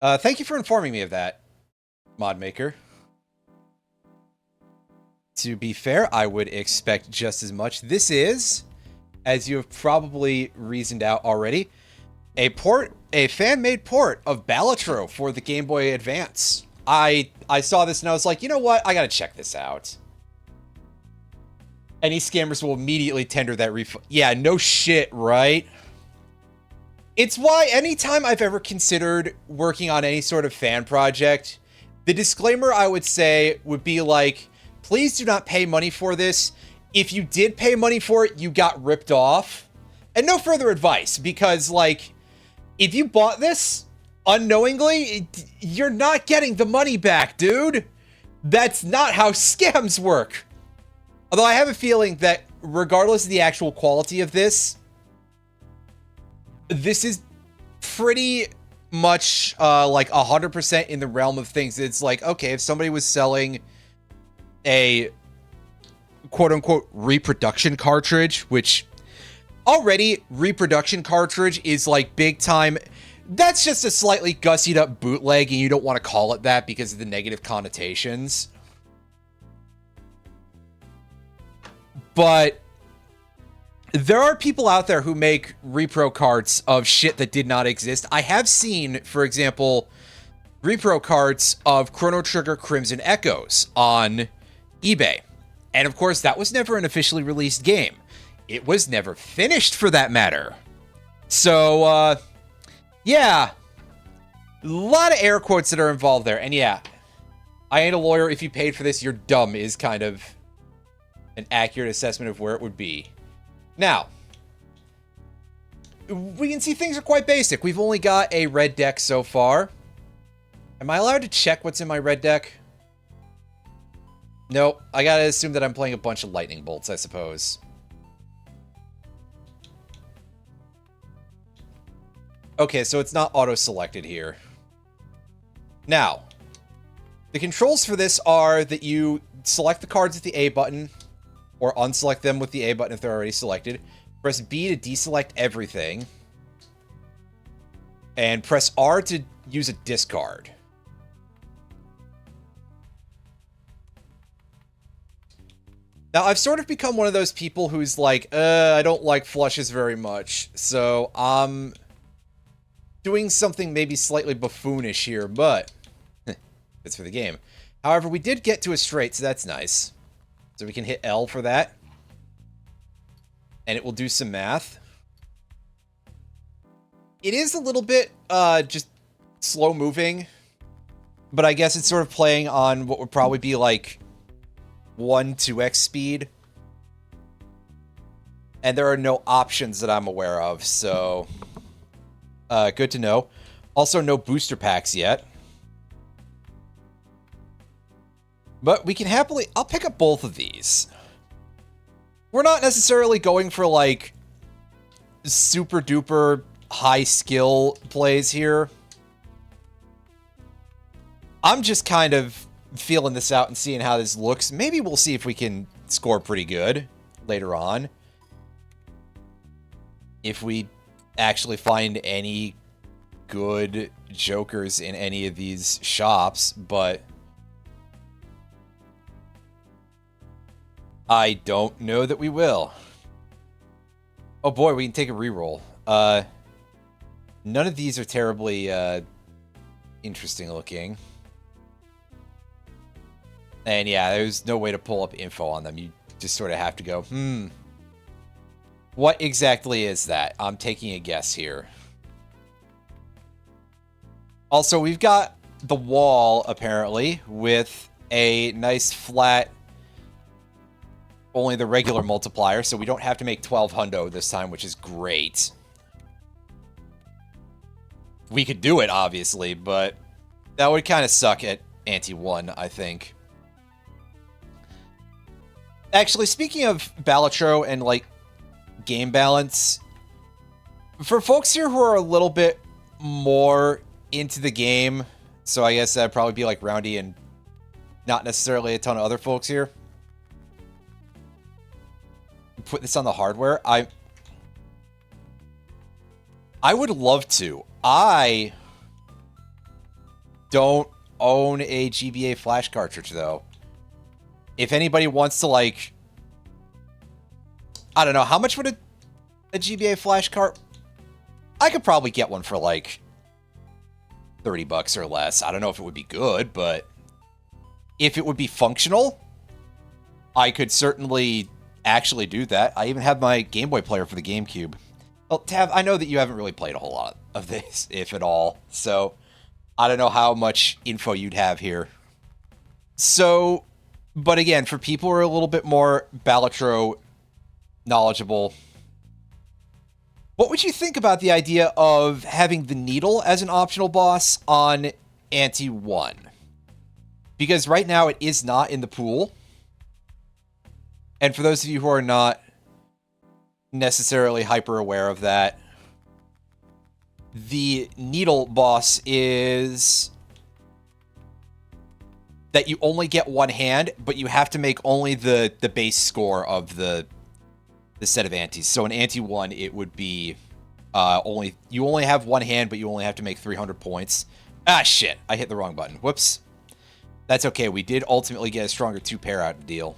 Thank you for informing me of that, mod maker. To be fair, I would expect just as much. This is, as you have probably reasoned out already, a fan-made port of Balatro for the Game Boy Advance. I saw this and I was like, you know what? I gotta check this out. Any scammers will immediately tender that refund. Yeah, no shit, right? It's why anytime I've ever considered working on any sort of fan project, the disclaimer I would say would be like, please do not pay money for this. If you did pay money for it, you got ripped off. And no further advice, because, like, if you bought this unknowingly, you're not getting the money back, dude. That's not how scams work. Although I have a feeling that regardless of the actual quality of this is pretty much like 100% in the realm of things. It's like, okay, if somebody was selling a quote-unquote reproduction cartridge, which already reproduction cartridge is like big time, that's just a slightly gussied up bootleg, and you don't want to call it that because of the negative connotations. But there are people out there who make repro carts of shit that did not exist. I have seen, for example, repro carts of Chrono Trigger Crimson Echoes on eBay. And of course, that was never an officially released game. It was never finished, for that matter. So, yeah. A lot of air quotes that are involved there. And yeah, I ain't a lawyer. If you paid for this, you're dumb is kind of an accurate assessment of where it would be. Now, we can see things are quite basic. We've only got a red deck so far. Am I allowed to check what's in my red deck? Nope. I gotta assume that I'm playing a bunch of lightning bolts, I suppose. Okay, so it's not auto-selected here. Now, the controls for this are that you select the cards with the A button, or unselect them with the A button if they're already selected. Press B to deselect everything. And press R to use a discard. Now, I've sort of become one of those people who's like, I don't like flushes very much. So, I'm doing something maybe slightly buffoonish here, but it's for the game. However, we did get to a straight, so that's nice. So we can hit L for that. And it will do some math. It is a little bit just slow moving. But I guess it's sort of playing on what would probably be like 1-2x speed. And there are no options that I'm aware of, so good to know. Also, no booster packs yet. But we can happily... I'll pick up both of these. We're not necessarily going for, like, super duper high skill plays here. I'm just kind of feeling this out and seeing how this looks. Maybe we'll see if we can score pretty good later on. If we actually find any good jokers in any of these shops, but I don't know that we will. Oh boy, we can take a reroll. None of these are terribly interesting looking. And yeah, there's no way to pull up info on them. You just sort of have to go, what exactly is that? I'm taking a guess here. Also, we've got the wall, apparently, with a nice flat, only the regular multiplier, so we don't have to make 12 hundo this time, which is great. We could do it, obviously, but that would kind of suck at ante 1, I think. Actually, speaking of Balatro and, like, game balance, for folks here who are a little bit more into the game, so I guess that'd probably be like Roundy and not necessarily a ton of other folks here. Put this on the hardware. I would love to. I don't own a GBA flash cartridge, though. If anybody wants to, like... I don't know, how much would a GBA flash cart... I could probably get one for, like, $30 or less. I don't know if it would be good, but... if it would be functional, I could certainly actually do that. I even have my Game Boy player for the GameCube. Well, Tav, I know that you haven't really played a whole lot of this, if at all, so I don't know how much info you'd have here. So, but again, for people who are a little bit more Balatro knowledgeable, what would you think about the idea of having the Needle as an optional boss on Ante 1? Because right now it is not in the pool. And for those of you who are not necessarily hyper aware of that, the Needle boss is that you only get one hand, but you have to make only the base score of the set of antes. So in Ante 1, it would be you only have one hand, but you only have to make 300 points. Ah, shit. I hit the wrong button. Whoops. That's okay. We did ultimately get a stronger 2-pair out of the deal.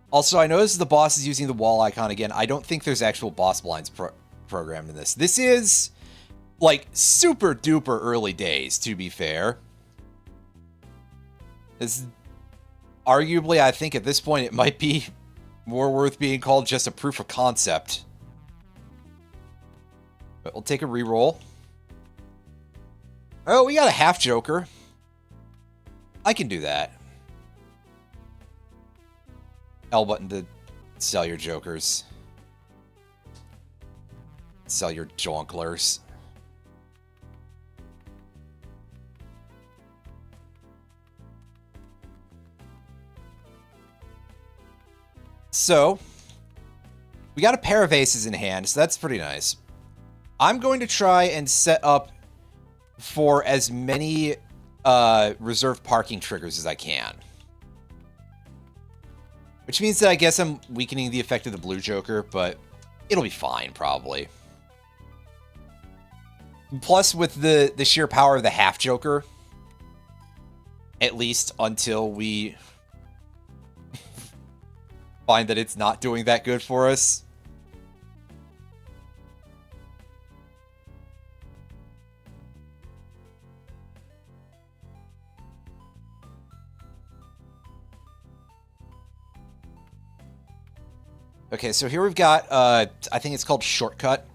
Also, I noticed the boss is using the wall icon again. I don't think there's actual boss blinds programmed in this. This is, like, super duper early days, to be fair. This, arguably, I think at this point it might be more worth being called just a proof of concept. But we'll take a reroll. Oh, we got a half Joker. I can do that. L button to sell your Jokers. Sell your Jonklers. So, we got a pair of aces in hand, so that's pretty nice. I'm going to try and set up for as many reserve parking triggers as I can. Which means that I guess I'm weakening the effect of the blue Joker, but it'll be fine, probably. Plus, with the sheer power of the half Joker, at least until we find that it's not doing that good for us. Okay, so here we've got, I think it's called Shortcut.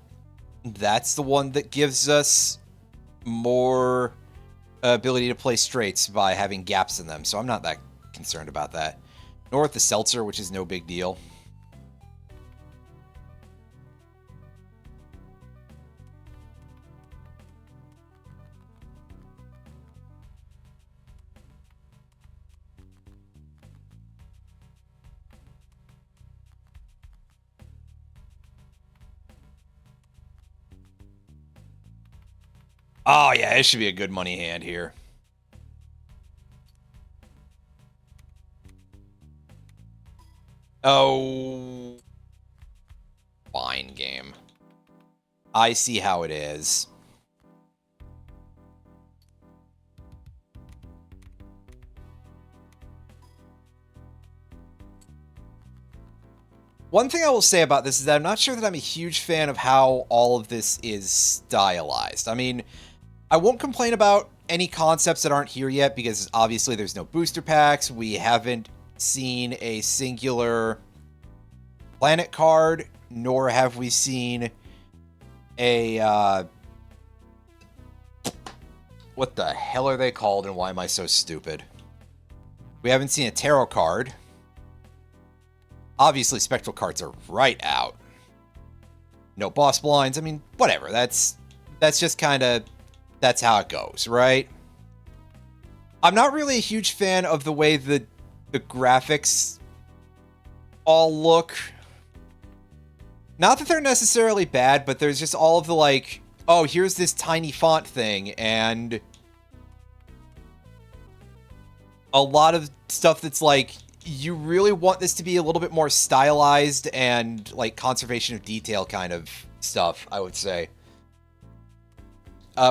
That's the one that gives us more ability to play straights by having gaps in them, so I'm not that concerned about that. Nor with the Seltzer, which is no big deal. Oh, yeah, it should be a good money hand here. Oh. Fine game. I see how it is. One thing I will say about this is that I'm not sure that I'm a huge fan of how all of this is stylized. I mean, I won't complain about any concepts that aren't here yet, because obviously there's no booster packs. We haven't seen a singular planet card, nor have we seen a, what the hell are they called, and why am I so stupid? We haven't seen a tarot card. Obviously, spectral cards are right out. No boss blinds. I mean, whatever. That's just kind of... that's how it goes, right? I'm not really a huge fan of the way the graphics all look. Not that they're necessarily bad, but there's just all of the, like, oh, here's this tiny font thing, and a lot of stuff that's like, you really want this to be a little bit more stylized and like conservation of detail kind of stuff, I would say.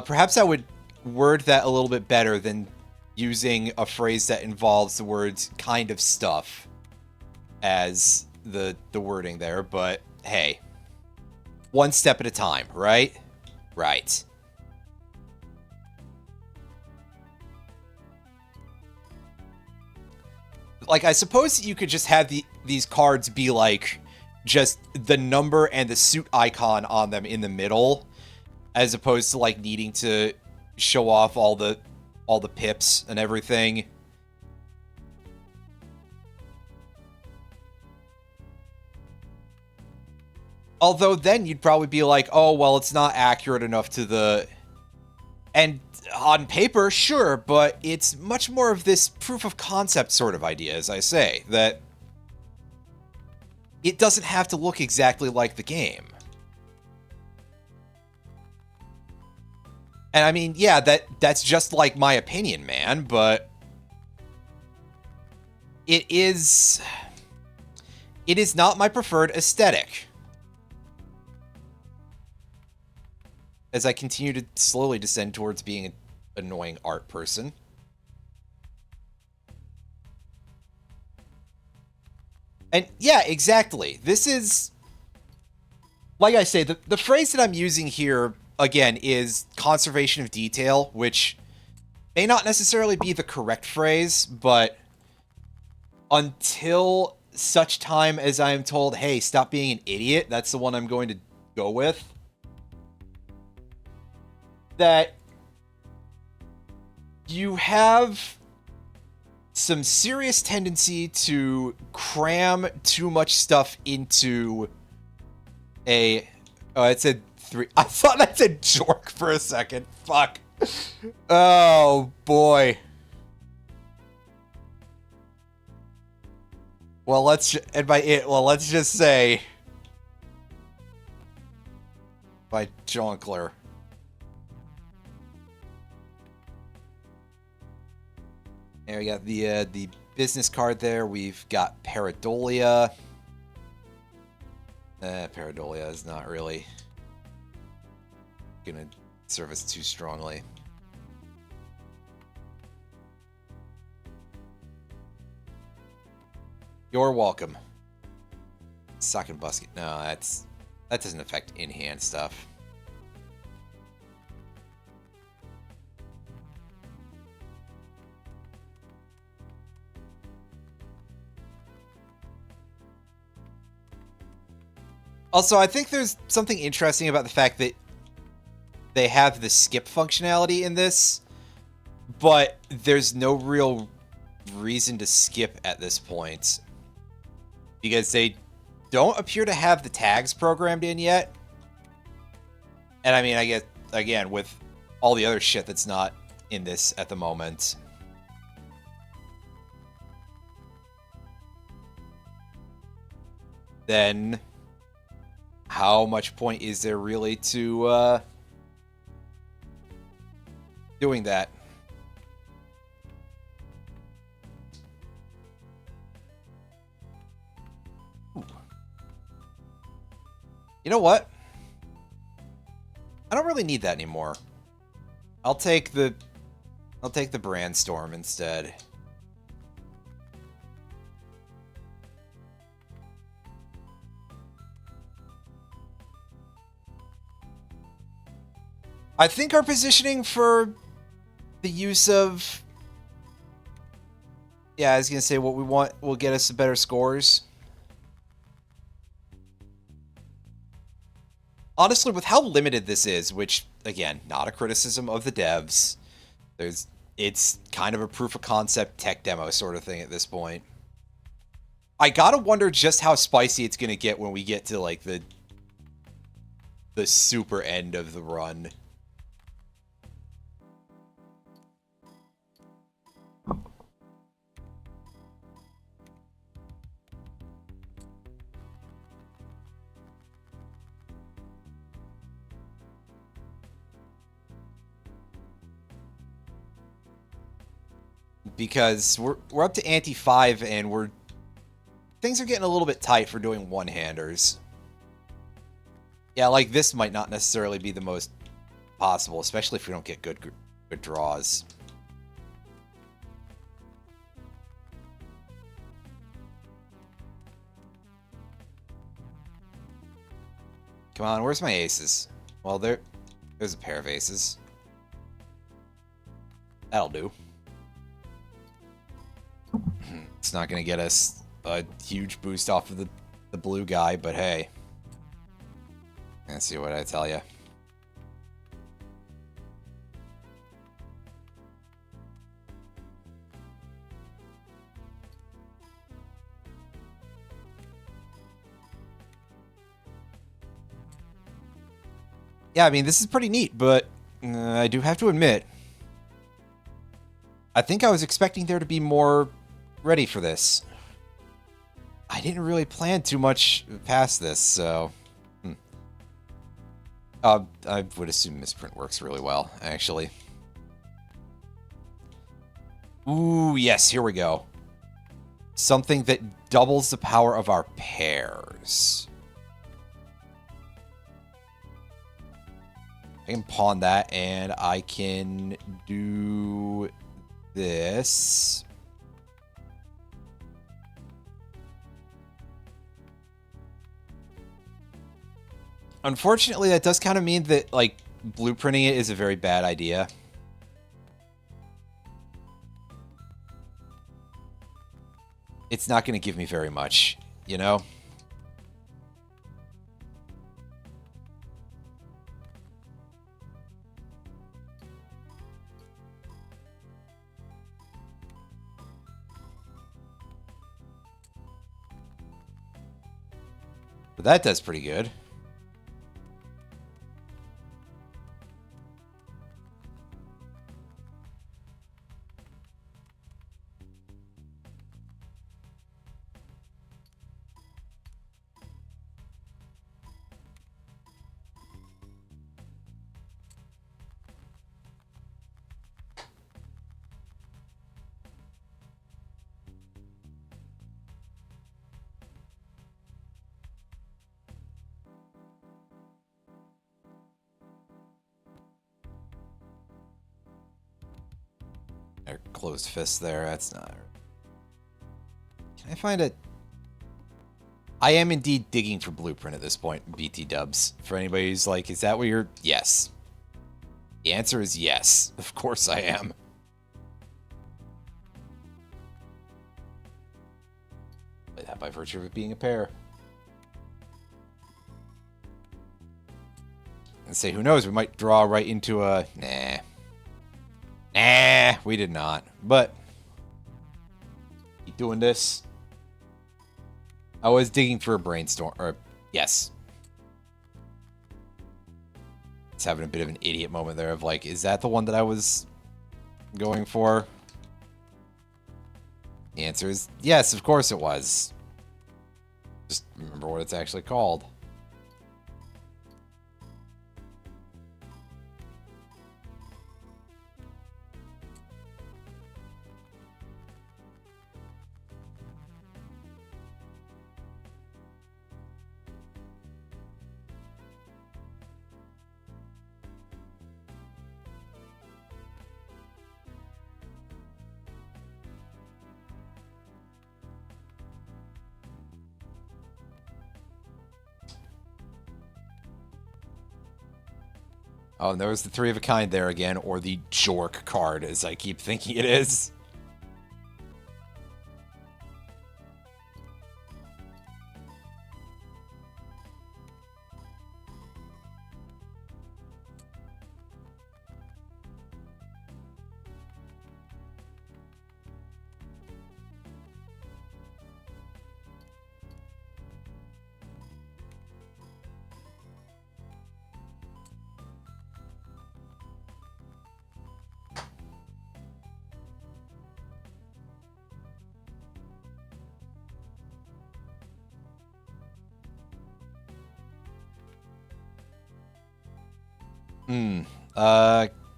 Perhaps I would word that a little bit better than using a phrase that involves the words kind of stuff as the wording there, but hey, one step at a time, right? Right. Like, I suppose you could just have these cards be like just the number and the suit icon on them in the middle, as opposed to like needing to show off all the pips and everything. Although then you'd probably be like, oh, well, it's not accurate enough to the... And on paper, sure, but it's much more of this proof of concept sort of idea, as I say, that it doesn't have to look exactly like the game. And I mean, yeah, that's just like my opinion, man, but it is not my preferred aesthetic. As I continue to slowly descend towards being an annoying art person. And yeah, exactly. This is, like I say, the phrase that I'm using here, again, is conservation of detail, which may not necessarily be the correct phrase, but until such time as I am told, hey, stop being an idiot, that's the one I'm going to go with. That you have some serious tendency to cram too much stuff into a... Oh, it said 3. I thought that said jork for a second. Fuck. Oh, boy. Well, let's just say... By Jonkler. And we got the business card there. We've got Pareidolia. Pareidolia is not really gonna serve us too strongly. You're welcome. Sock and Busket. No, that doesn't affect in-hand stuff. Also, I think there's something interesting about the fact that they have the skip functionality in this, but there's no real reason to skip at this point. Because they don't appear to have the tags programmed in yet. And I mean, I guess, again, with all the other shit that's not in this at the moment. Then... how much point is there really to doing that? Ooh. You know what? I don't really need that anymore. I'll take the Brandstorm instead. I think our positioning for the use of... Yeah, I was going to say what we want will get us better scores. Honestly, with how limited this is, which, again, not a criticism of the devs, it's kind of a proof of concept tech demo sort of thing at this point. I gotta wonder just how spicy it's going to get when we get to, like, the super end of the run. Because we're up to ante 5 and we're things are getting a little bit tight for doing one-handers. Yeah, like this might not necessarily be the most possible, especially if we don't get good draws. Come on, where's my aces? Well, there's a pair of aces. That'll do. It's not going to get us a huge boost off of the blue guy, but hey. Let's see what I tell you. Yeah, I mean, this is pretty neat, but I do have to admit, I think I was expecting there to be more ready for this. I didn't really plan too much past this, so... I would assume misprint works really well, actually. Ooh, yes, here we go. Something that doubles the power of our pairs. I can pawn that, and I can do this. Unfortunately, that does kind of mean that, like, blueprinting it is a very bad idea. It's not going to give me very much, you know? But that does pretty good. Closed fist there. That's not... Can I find a... I am indeed digging for blueprint at this point, BT dubs. For anybody who's like, is that what you're... Yes. The answer is yes. Of course I am. But that by virtue of it being a pair. And say, who knows, we might draw right into a... Nah. Nah, we did not. But keep doing this. I was digging for a brainstorm. Or yes. It's having a bit of an idiot moment there of like, is that the one that I was going for? The answer is yes, of course it was. Just remember what it's actually called. Oh, and there was the three of a kind there again, or the Jork card, as I keep thinking it is.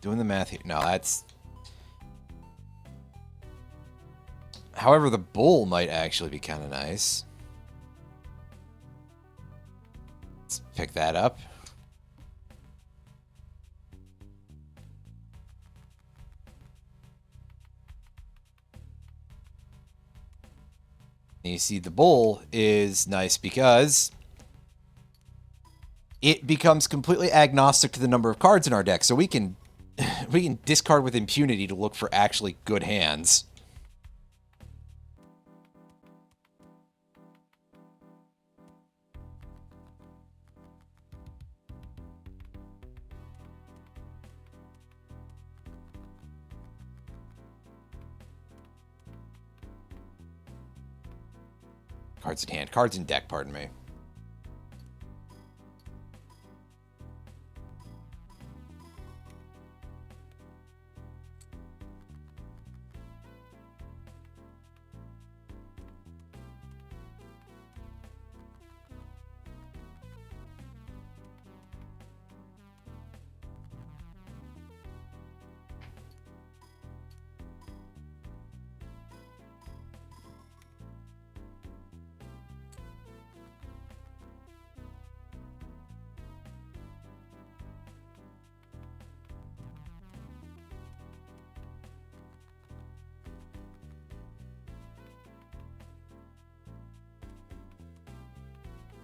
Doing the math here. No, that's... However, the bull might actually be kind of nice. pick that up. And you see the bull is nice because it becomes completely agnostic to the number of cards in our deck, so we can discard with impunity to look for actually good hands. Cards in hand. Cards in deck, pardon me.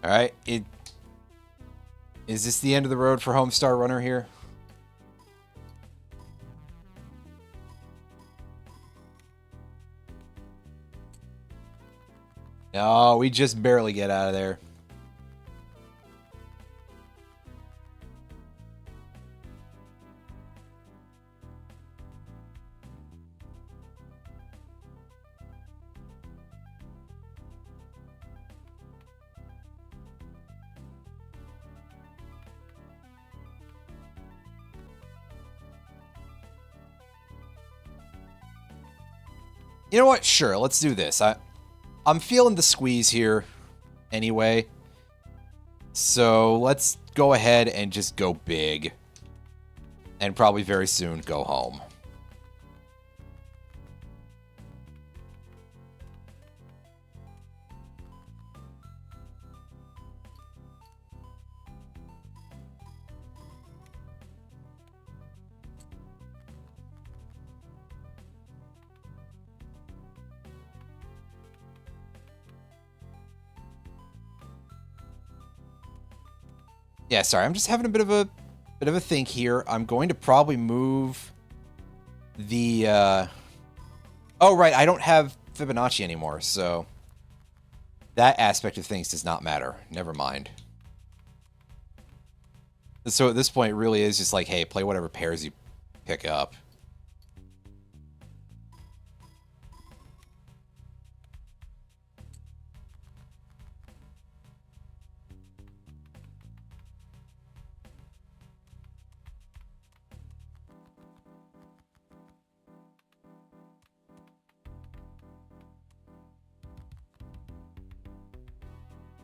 All right, is this the end of the road for Homestar Runner here? No, we just barely get out of there. You know what? Sure, let's do this. I'm feeling the squeeze here anyway. So let's go ahead and just go big. And probably very soon go home. Yeah, sorry, I'm just having a bit of a think here. I'm going to probably move the oh right, I don't have Fibonacci anymore, so that aspect of things does not matter. Never mind. So at this point it really is just like, hey, play whatever pairs you pick up.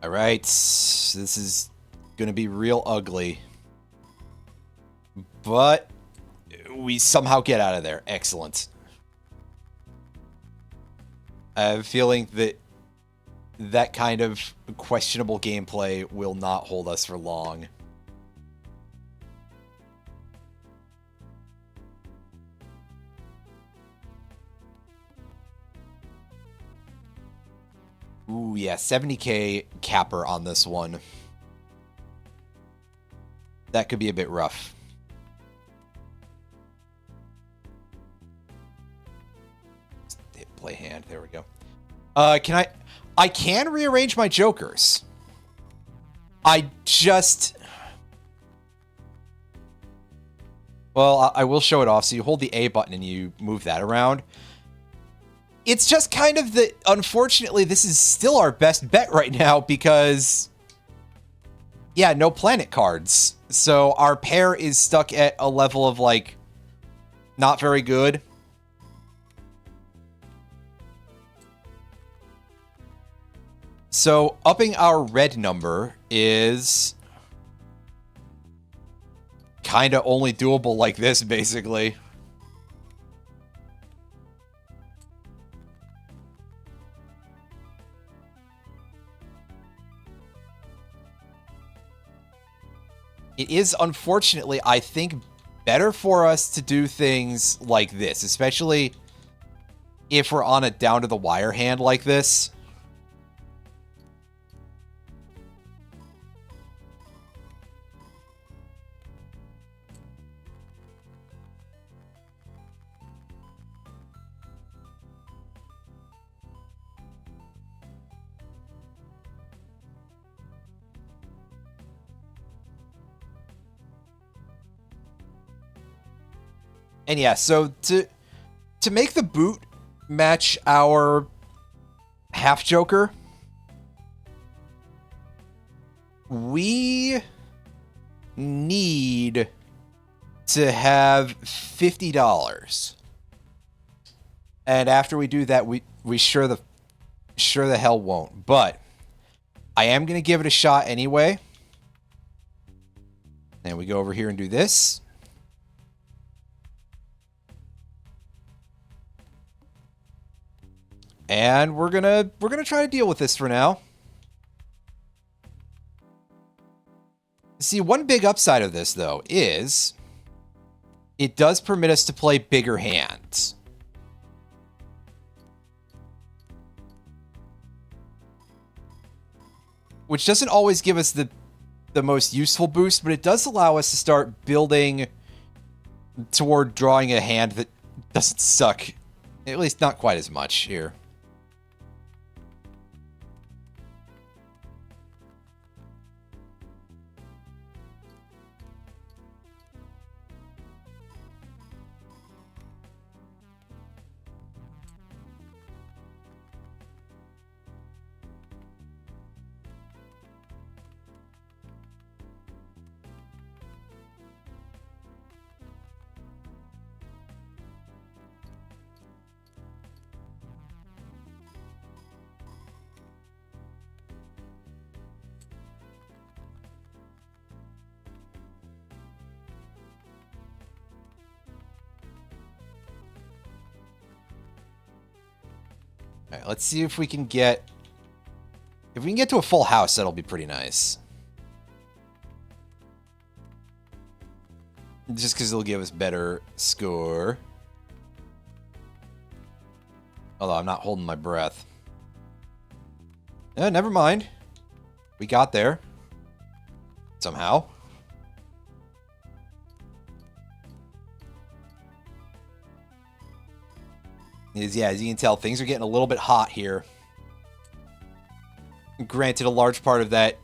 All right, this is gonna be real ugly, but we somehow get out of there. Excellent. I have a feeling that that kind of questionable gameplay will not hold us for long. Ooh, yeah, 70k capper on this one. That could be a bit rough. Hit play hand, there we go. I can rearrange my jokers. Well, I will show it off. So you hold the A button and you move that around. It's just kind of that, unfortunately, this is still our best bet right now because, yeah, no planet cards. So our pair is stuck at a level of, like, not very good. So upping our red number is kind of only doable like this, basically. it is, unfortunately, I think, better for us to do things like this, especially if we're on a down-to-the-wire hand like this. And yeah, so to make the boot match our half joker, we need to have $50. And after we do that, we sure the hell won't. But I am going to give it a shot anyway. And we go over here and do this. And we're gonna try to deal with this for now. See, one big upside of this, though, is it does permit us to play bigger hands. Which doesn't always give us the most useful boost, but it does allow us to start building toward drawing a hand that doesn't suck. At least not quite as much here. All right, let's see if we can get... If we can get to a full house, that'll be pretty nice. Just because it'll give us better score. Although I'm not holding my breath. Never mind. We got there. Somehow. Yeah, as you can tell, things are getting a little bit hot here. Granted, a large part of that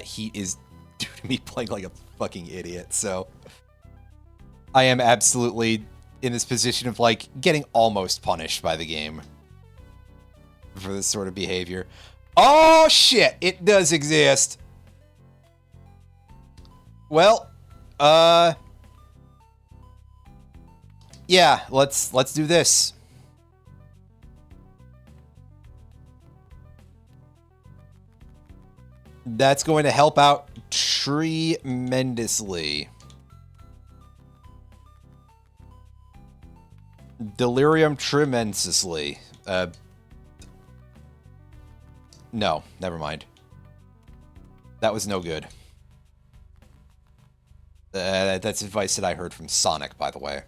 heat is due to me playing like a fucking idiot, so I am absolutely in this position of, like, getting almost punished by the game for this sort of behavior. Oh, shit! It does exist! Well, yeah, let's do this. That's going to help out tremendously. Delirium tremendously. No, never mind. That was no good. That's advice that I heard from Sonic, by the way.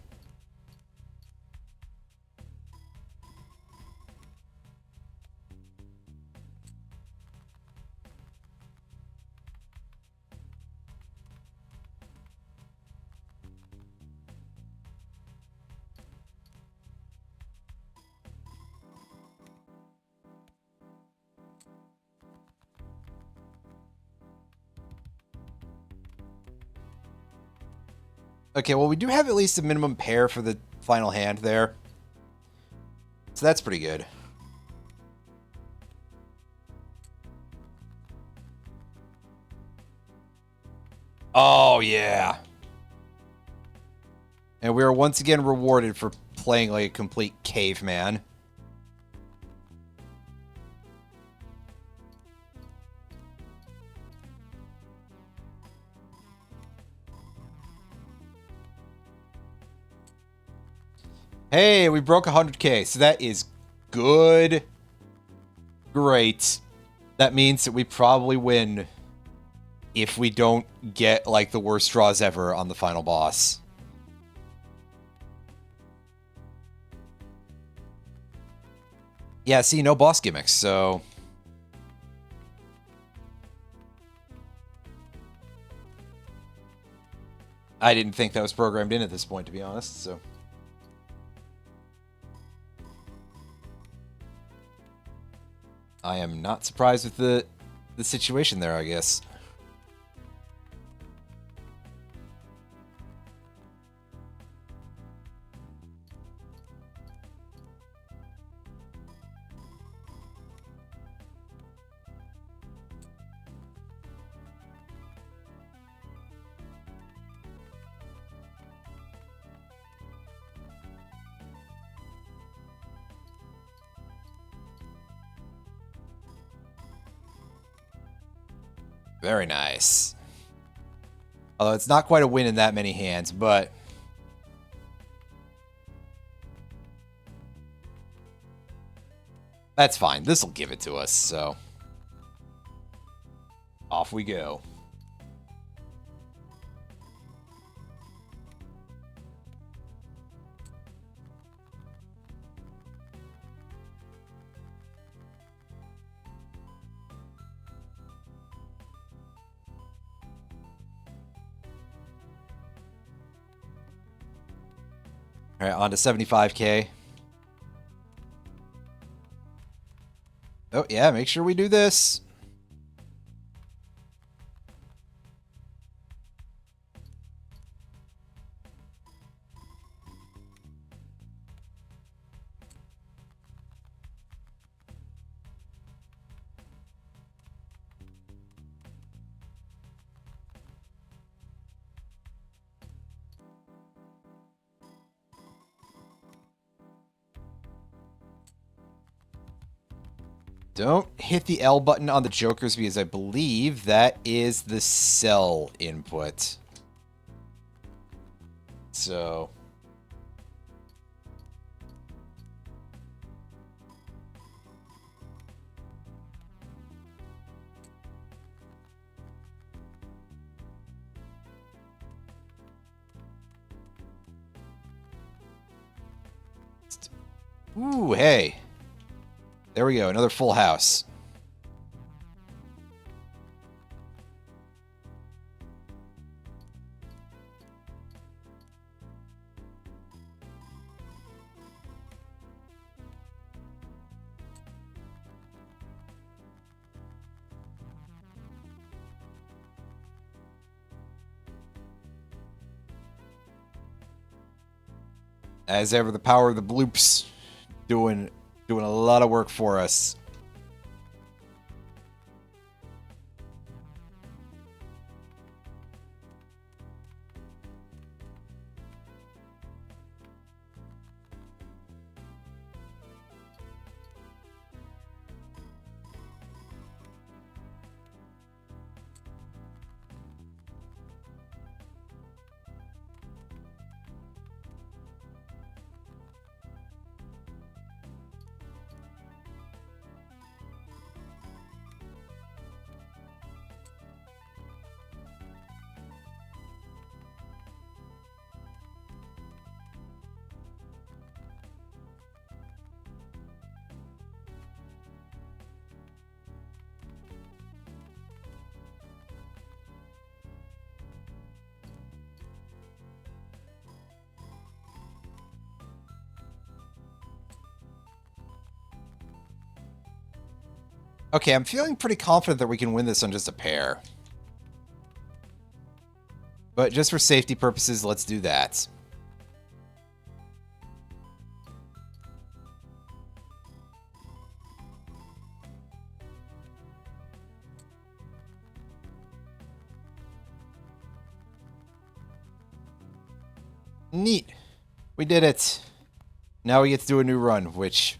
Okay, well, we do have at least a minimum pair for the final hand there. So that's pretty good. Oh, yeah. And we are once again rewarded for playing like a complete caveman. Hey, we broke 100K, so that is good. Great. That means that we probably win if we don't get, like, the worst draws ever on the final boss. Yeah, see, no boss gimmicks, so... I didn't think that was programmed in at this point, to be honest, so... I am not surprised with the situation there, I guess. Very nice. Although it's not quite a win in that many hands, but... that's fine. This'll give it to us, so... off we go. All right, on to 75K. Oh, yeah, make sure we do this. Don't hit the L button on the jokers because I believe that is the cell input. So... ooh, hey. There we go, another full house. As ever, the power of the bloops doing a lot of work for us. Okay, I'm feeling pretty confident that we can win this on just a pair. But just for safety purposes, let's do that. Neat. We did it. Now we get to do a new run, which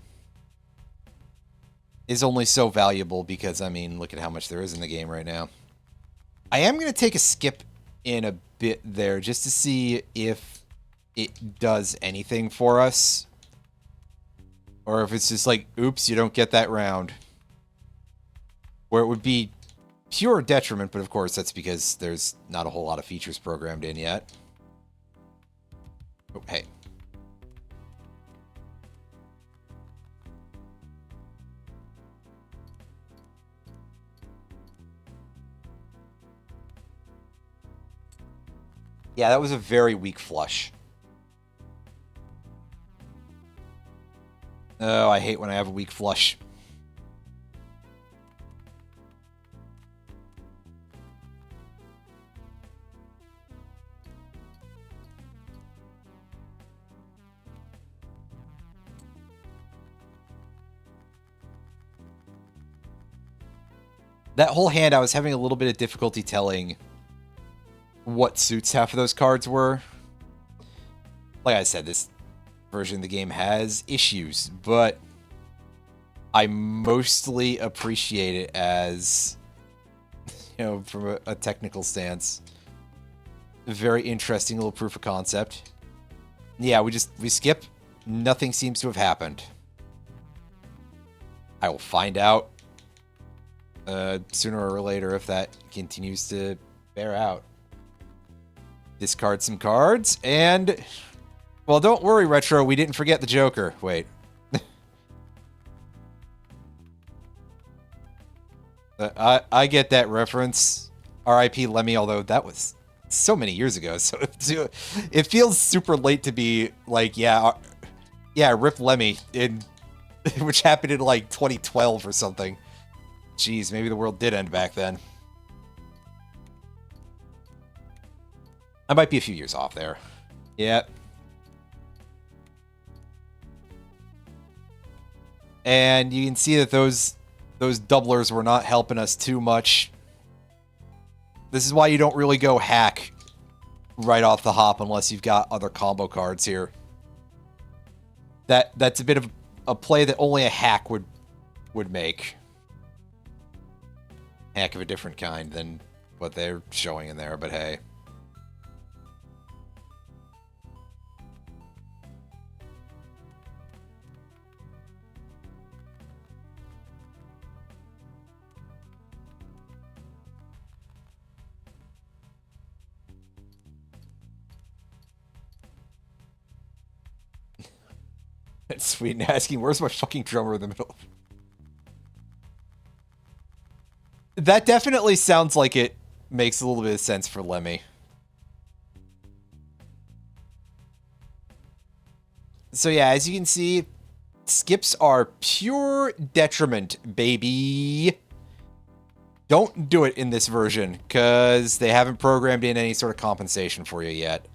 is only so valuable because, I mean, look at how much there is in the game right now. I am going to take a skip in a bit there just to see if it does anything for us. Or if it's just like, oops, you don't get that round. Where it would be pure detriment, but of course that's because there's not a whole lot of features programmed in yet. Oh, hey. Yeah, that was a very weak flush. Oh, I hate when I have a weak flush. That whole hand, I was having a little bit of difficulty telling what suits half of those cards were. Like I said, this version of the game has issues, but I mostly appreciate it as, you know, from a technical stance. A very interesting little proof of concept. Yeah, we skip. Nothing seems to have happened. I will find out sooner or later if that continues to bear out. Discard some cards, and... Well, don't worry, Retro, we didn't forget the Joker. Wait. I get that reference. R.I.P. Lemmy, although that was so many years ago, so it feels super late to be like, yeah, rip Lemmy, which happened in like 2012 or something. Jeez, maybe the world did end back then. I might be a few years off there. Yeah. And you can see that those doublers were not helping us too much. This is why you don't really go hack right off the hop unless you've got other combo cards here. That's a bit of a play that only a hack would make. Hack of a different kind than what they're showing in there, but hey. That's sweet and asking, where's my fucking drummer in the middle? That definitely sounds like it makes a little bit of sense for Lemmy. So yeah, as you can see, skips are pure detriment, baby. Don't do it in this version, because they haven't programmed in any sort of compensation for you yet.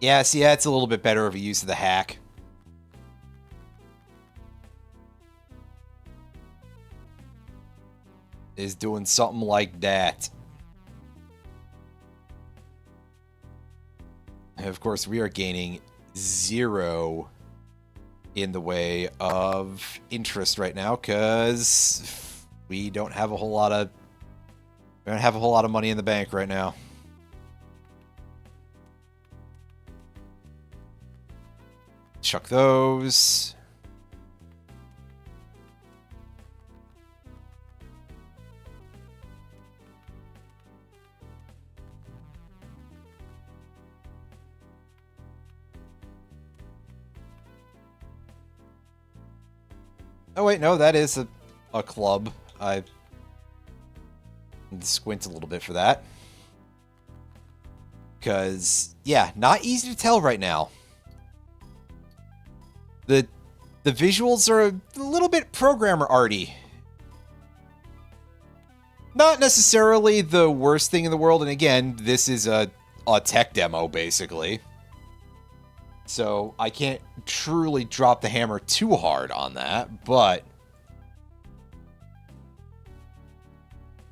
Yeah, see, that's a little bit better of a use of the hack. Is doing something like that. And of course, we are gaining 0 in the way of interest right now, because we don't have a whole lot of money in the bank right now. Chuck those. Oh wait, no, that is a club. I squint a little bit for that. Because, yeah, not easy to tell right now. The visuals are a little bit programmer arty. Not necessarily the worst thing in the world, and again, this is a tech demo, basically. So I can't truly drop the hammer too hard on that, but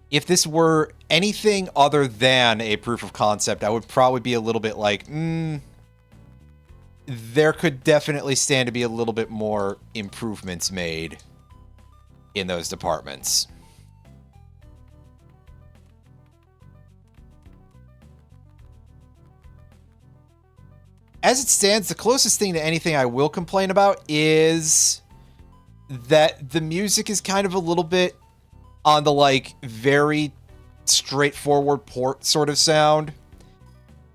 if this were anything other than a proof of concept, I would probably be a little bit like, there could definitely stand to be a little bit more improvements made in those departments. As it stands, the closest thing to anything I will complain about is that the music is kind of a little bit on the, like, very straightforward port sort of sound.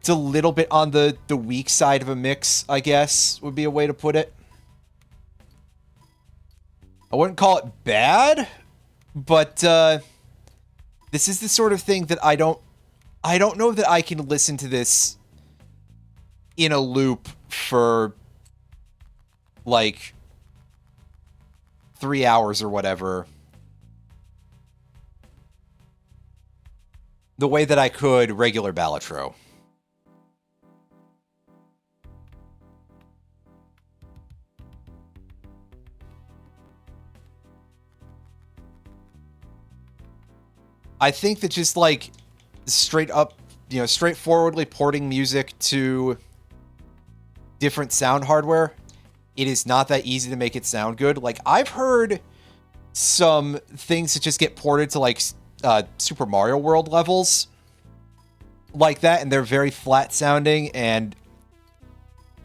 It's a little bit on the weak side of a mix, I guess, would be a way to put it. I wouldn't call it bad, but this is the sort of thing that I don't know that I can listen to this in a loop for, like, 3 hours or whatever, the way that I could regular Balatro. I think that just, like, straight up, you know, straightforwardly porting music to different sound hardware, it is not that easy to make it sound good. Like, I've heard some things that just get ported to, like, Super Mario World levels like that, and they're very flat sounding, and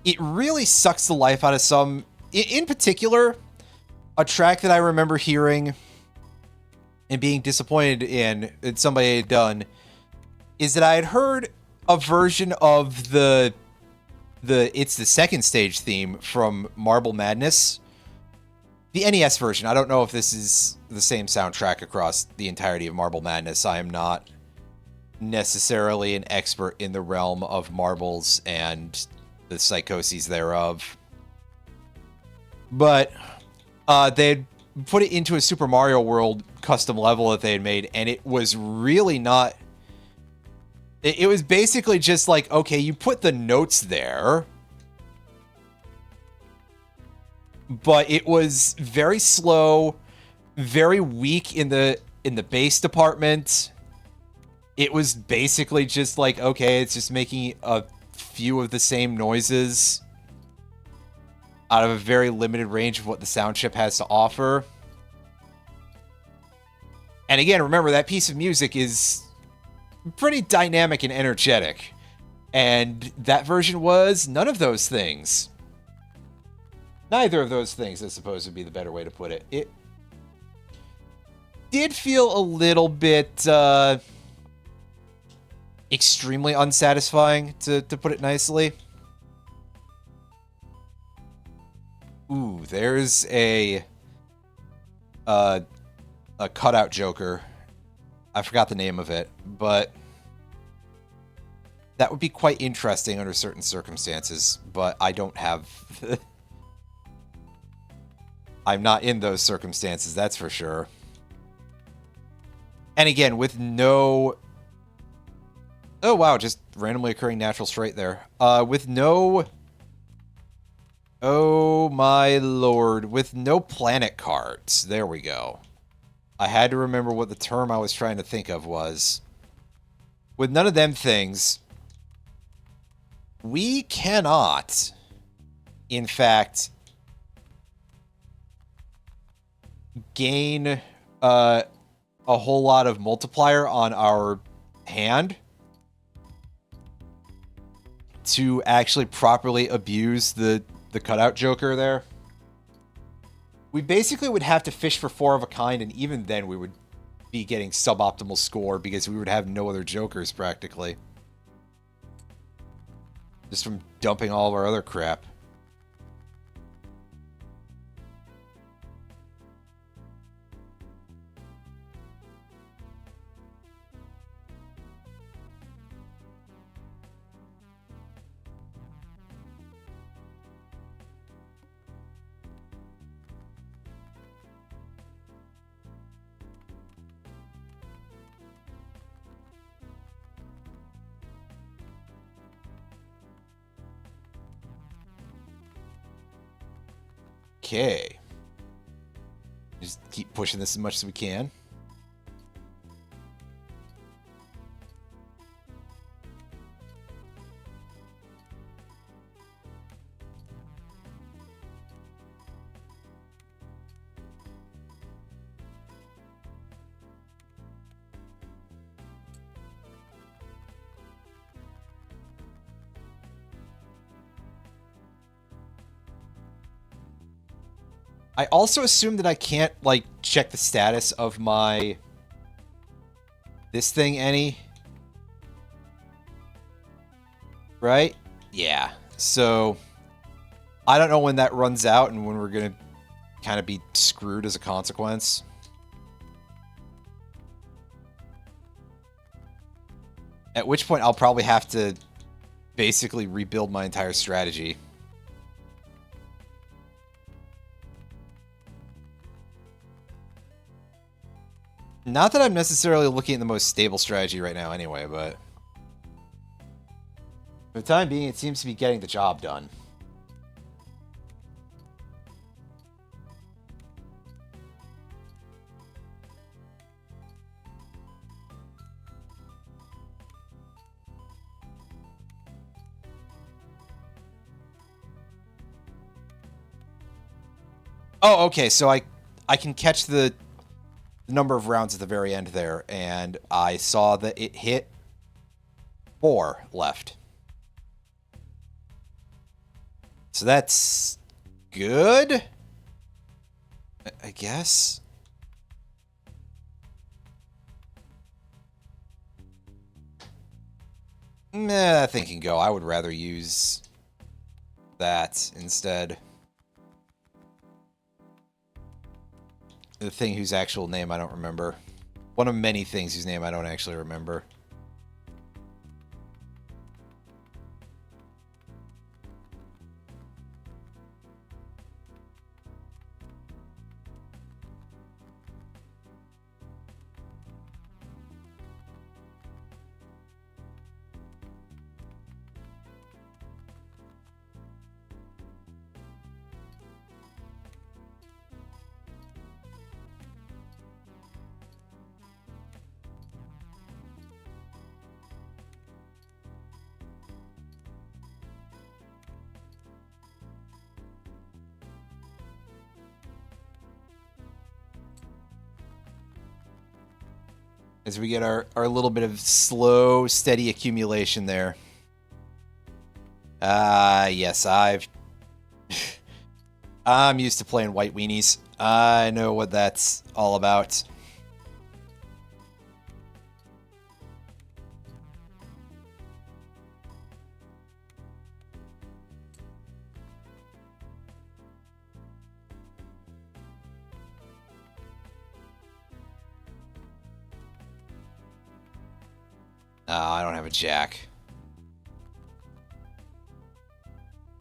it really sucks the life out of some. In particular, a track that I remember hearing and being disappointed in that somebody had done is that I had heard a version of the It's the Second Stage theme from Marble Madness. The NES version. I don't know if this is the same soundtrack across the entirety of Marble Madness. I am not necessarily an expert in the realm of marbles and the psychoses thereof. But they'd put it into a Super Mario World custom level that they had made, and it was really not... It was basically just like, okay, you put the notes there, but it was very slow, very weak in the bass department. It was basically just like, okay, it's just making a few of the same noises out of a very limited range of what the sound chip has to offer. And again, remember, that piece of music is pretty dynamic and energetic. And that version was none of those things. Neither of those things, I suppose, would be the better way to put it. It did feel a little bit extremely unsatisfying, to put it nicely. Ooh, there's a cutout Joker. I forgot the name of it, but that would be quite interesting under certain circumstances, but I don't have... I'm not in those circumstances, that's for sure. And again, with no... Oh, wow, just randomly occurring natural straight there. With no... Oh, my lord. With no planet cards. There we go. I had to remember what the term I was trying to think of was. With none of them things, we cannot, in fact, gain a whole lot of multiplier on our hand to actually properly abuse the cutout Joker there. We basically would have to fish for 4 of a kind, and even then we would be getting suboptimal score because we would have no other Jokers practically. Just from dumping all of our other crap. Okay. Just keep pushing this as much as we can. I also assume that I can't, like, check the status of my... this thing any. Right? Yeah. So, I don't know when that runs out and when we're gonna kind of be screwed as a consequence. At which point I'll probably have to basically rebuild my entire strategy. Not that I'm necessarily looking at the most stable strategy right now anyway, but... for the time being, it seems to be getting the job done. Oh, okay, so I can catch the number of rounds at the very end there, and I saw that it hit 4 left. So that's good, I guess. Nah, that thing can go. I would rather use that instead. The thing whose actual name I don't remember. One of many things whose name I don't actually remember. As we get our little bit of slow, steady accumulation there. Yes, I'm used to playing white weenies. I know what that's all about. I don't have a jack.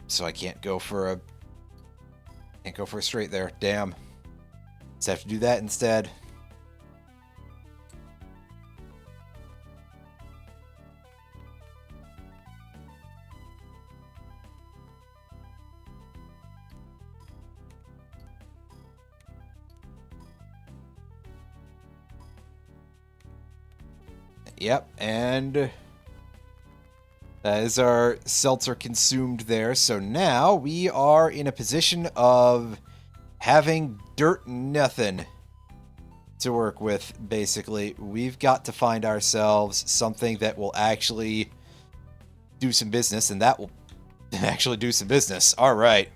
So I can't go for a straight there. Damn. Just have to do that instead. Yep, and that is our seltzer consumed there. So now we are in a position of having dirt nothing to work with, basically. We've got to find ourselves something that will actually do some business, and that will actually do some business. All right.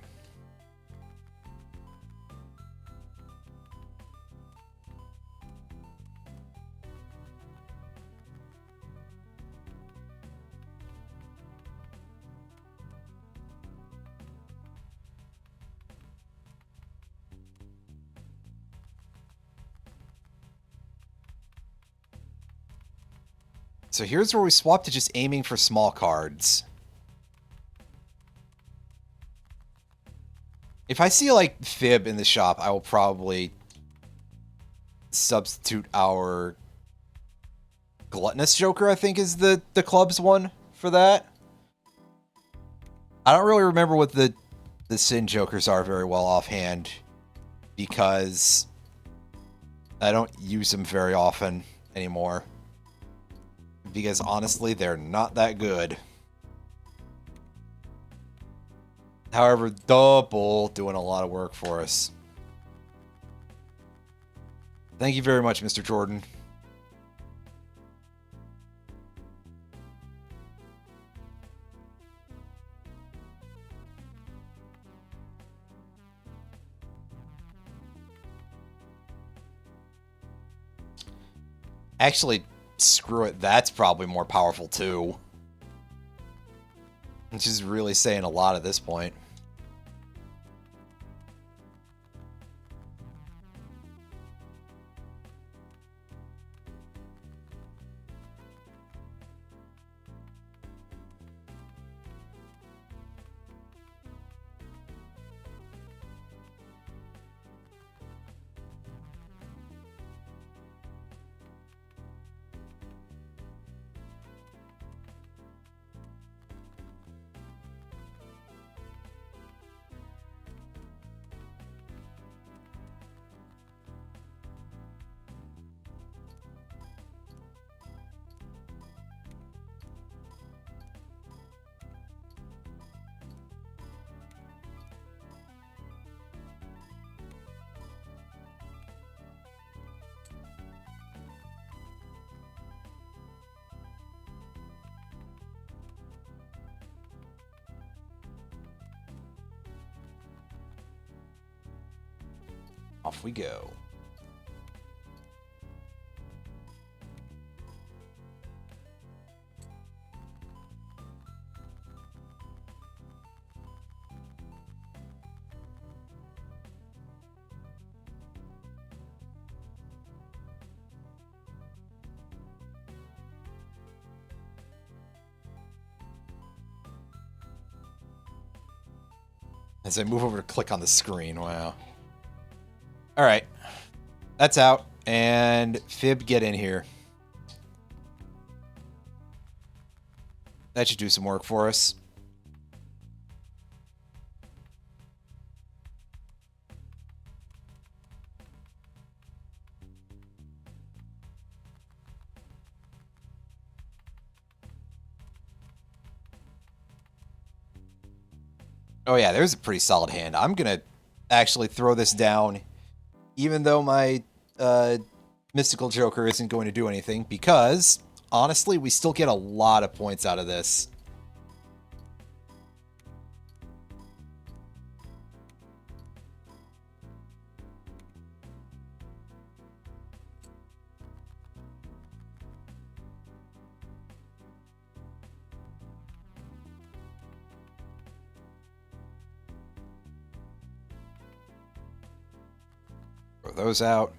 So here's where we swap to just aiming for small cards. If I see, like, Fib in the shop, I will probably substitute our Gluttonous Joker, I think is the club's one for that. I don't really remember what the Sin Jokers are very well offhand, because I don't use them very often anymore. Because honestly, they're not that good. However, double doing a lot of work for us. Thank you very much, Mr. Jordan. Actually, screw it. That's probably more powerful, too. Which is really saying a lot at this point. Off we go. As I move over to click on the screen, wow. All right, that's out, and Fib, get in here. That should do some work for us. Oh yeah, there's a pretty solid hand. I'm gonna actually throw this down, even though my Mystical Joker isn't going to do anything, because, honestly, we still get a lot of points out of this. Throw those out.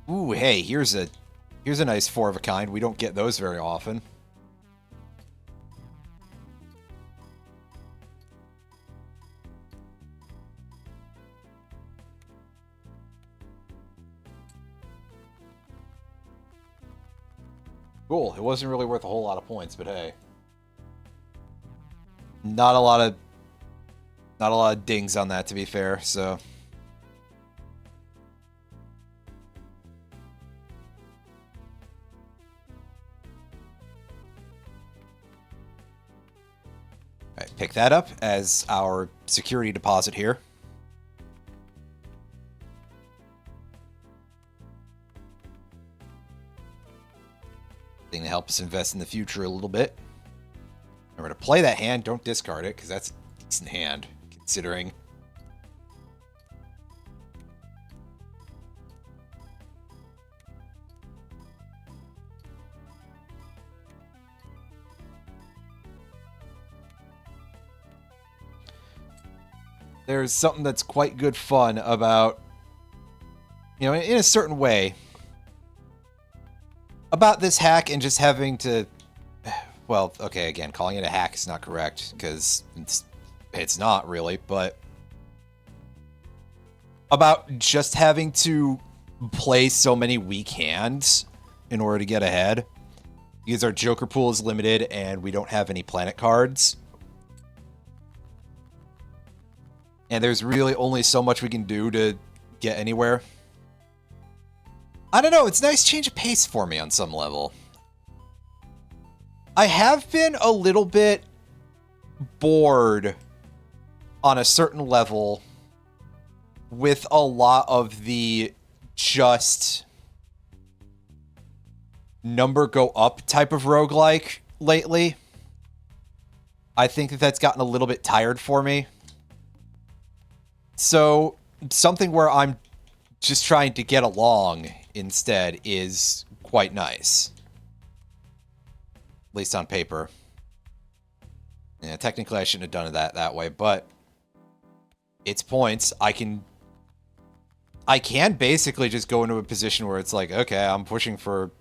Ooh, hey, here's a nice four of a kind. We don't get those very often. Cool. It wasn't really worth a whole lot of points, but hey. Not a lot of dings on that, to be fair, so. Alright, pick that up as our security deposit here. Thing to help us invest in the future a little bit. Remember to play that hand, don't discard it, because that's a decent hand, considering. There's something that's quite good fun about, you know, in a certain way, about this hack and just having to, well, okay, again, calling it a hack is not correct, because it's not really, but about just having to play so many weak hands in order to get ahead, because our Joker pool is limited and we don't have any planet cards. And there's really only so much we can do to get anywhere. I don't know, it's a nice change of pace for me on some level. I have been a little bit bored on a certain level with a lot of the just number go up type of roguelike lately. I think that that's gotten a little bit tired for me. So, something where I'm just trying to get along instead is quite nice. At least on paper. Yeah, technically I shouldn't have done it that way, but it's points. I can basically just go into a position where it's like, okay, I'm pushing for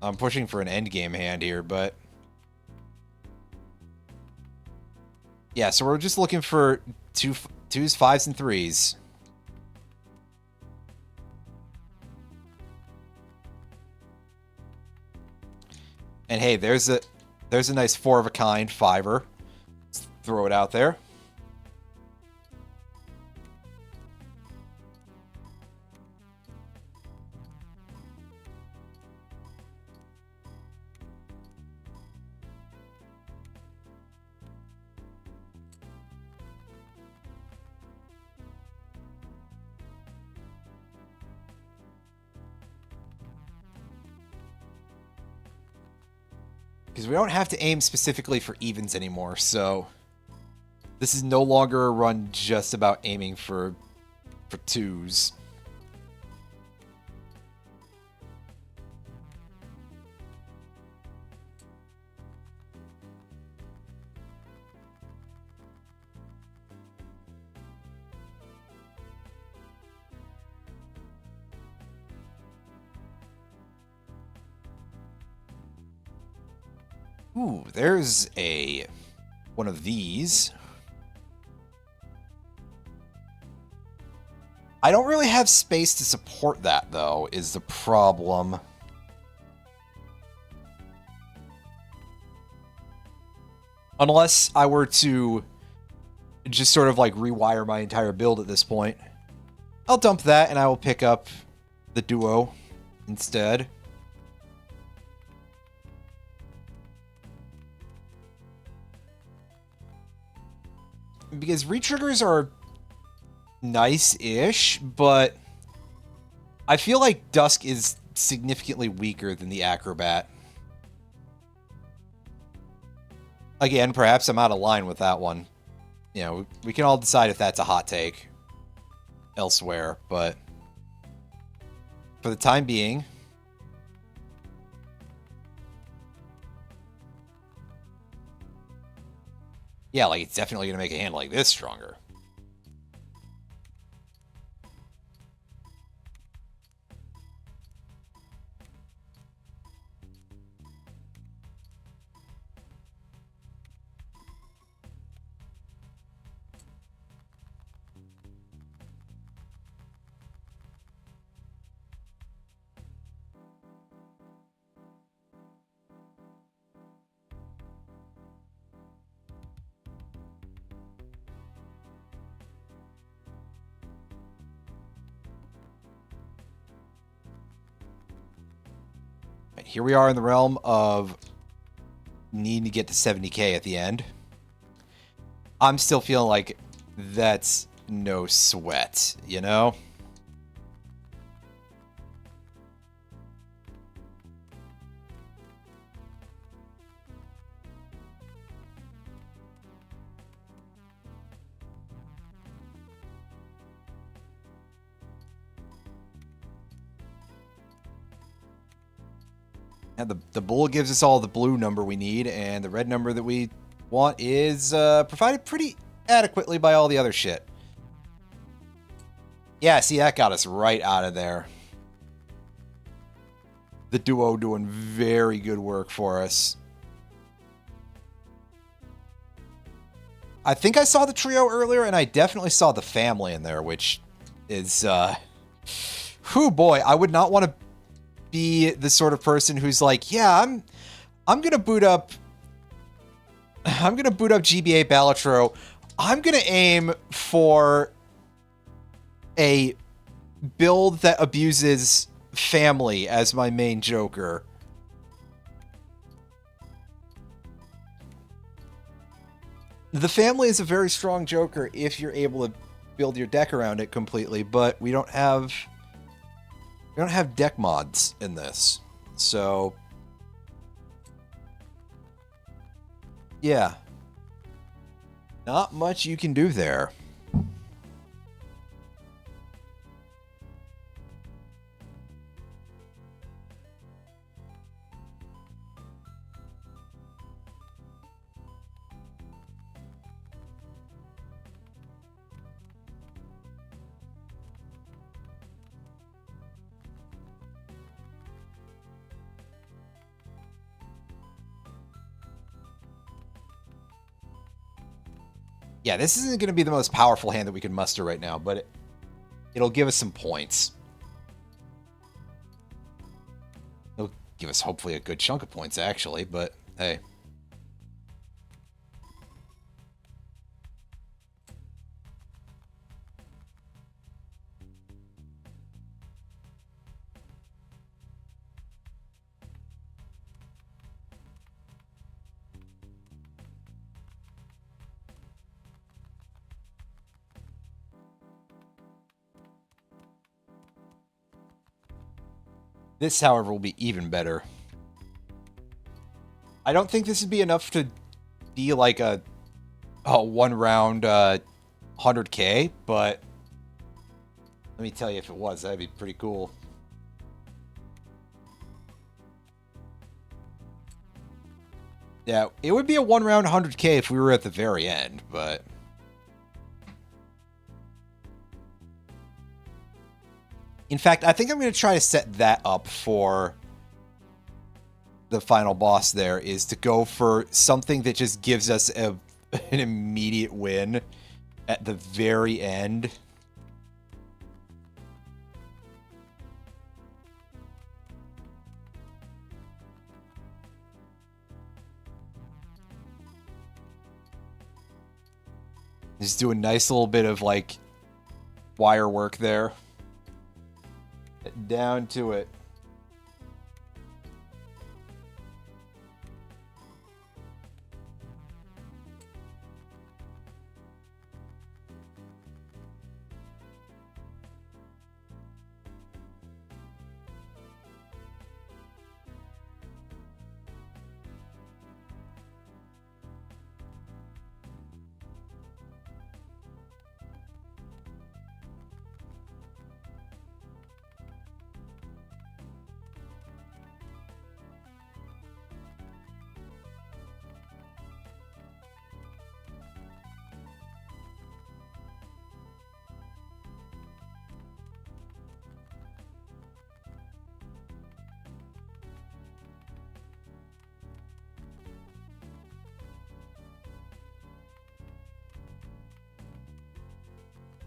an end game hand here, but yeah, so we're just looking for twos, fives, and threes. And hey, there's a nice four of a kind fiver. Let's throw it out there. Because we don't have to aim specifically for evens anymore, so this is no longer a run just about aiming for twos. Ooh, there's one of these. I don't really have space to support that, though, is the problem. Unless I were to just sort of like rewire my entire build at this point. I'll dump that and I will pick up the duo instead. Because retriggers are nice-ish, but I feel like Dusk is significantly weaker than the Acrobat. Again, perhaps I'm out of line with that one. You know, we can all decide if that's a hot take elsewhere, but for the time being, yeah, like, it's definitely going to make a hand like this stronger. Here we are in the realm of needing to get to 70k at the end. I'm still feeling like that's no sweat, you know? And the bull gives us all the blue number we need, and the red number that we want is provided pretty adequately by all the other shit. Yeah, see, that got us right out of there. The duo doing very good work for us. I think I saw the trio earlier, and I definitely saw the family in there, which is, whew, boy, I would not want to be the sort of person who's like, yeah, I'm gonna boot up GBA Balatro. I'm gonna aim for a build that abuses family as my main Joker. The family is a very strong Joker if you're able to build your deck around it completely, but we don't have deck mods in this. So yeah. Not much you can do there. Yeah, this isn't going to be the most powerful hand that we can muster right now, but it'll give us some points. It'll give us hopefully a good chunk of points, actually, but hey. This, however, will be even better. I don't think this would be enough to be like a one round 100k, but let me tell you, if it was, that'd be pretty cool. Yeah, it would be a one round 100k if we were at the very end, but in fact, I think I'm going to try to set that up for the final boss there, is to go for something that just gives us an immediate win at the very end. Just do a nice little bit of like wire work there. Down to it.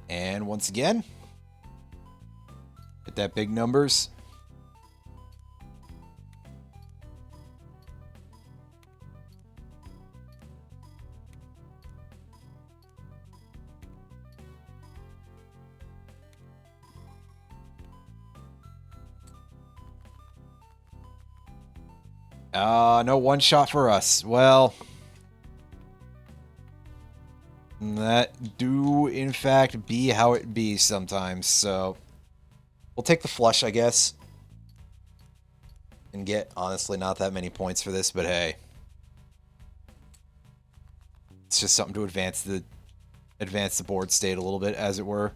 And once again, hit that big numbers. No one shot for us. Well, that do, in fact, be how it be sometimes, so we'll take the flush, I guess, and get, honestly, not that many points for this, but hey. It's just something to advance the board state a little bit, as it were.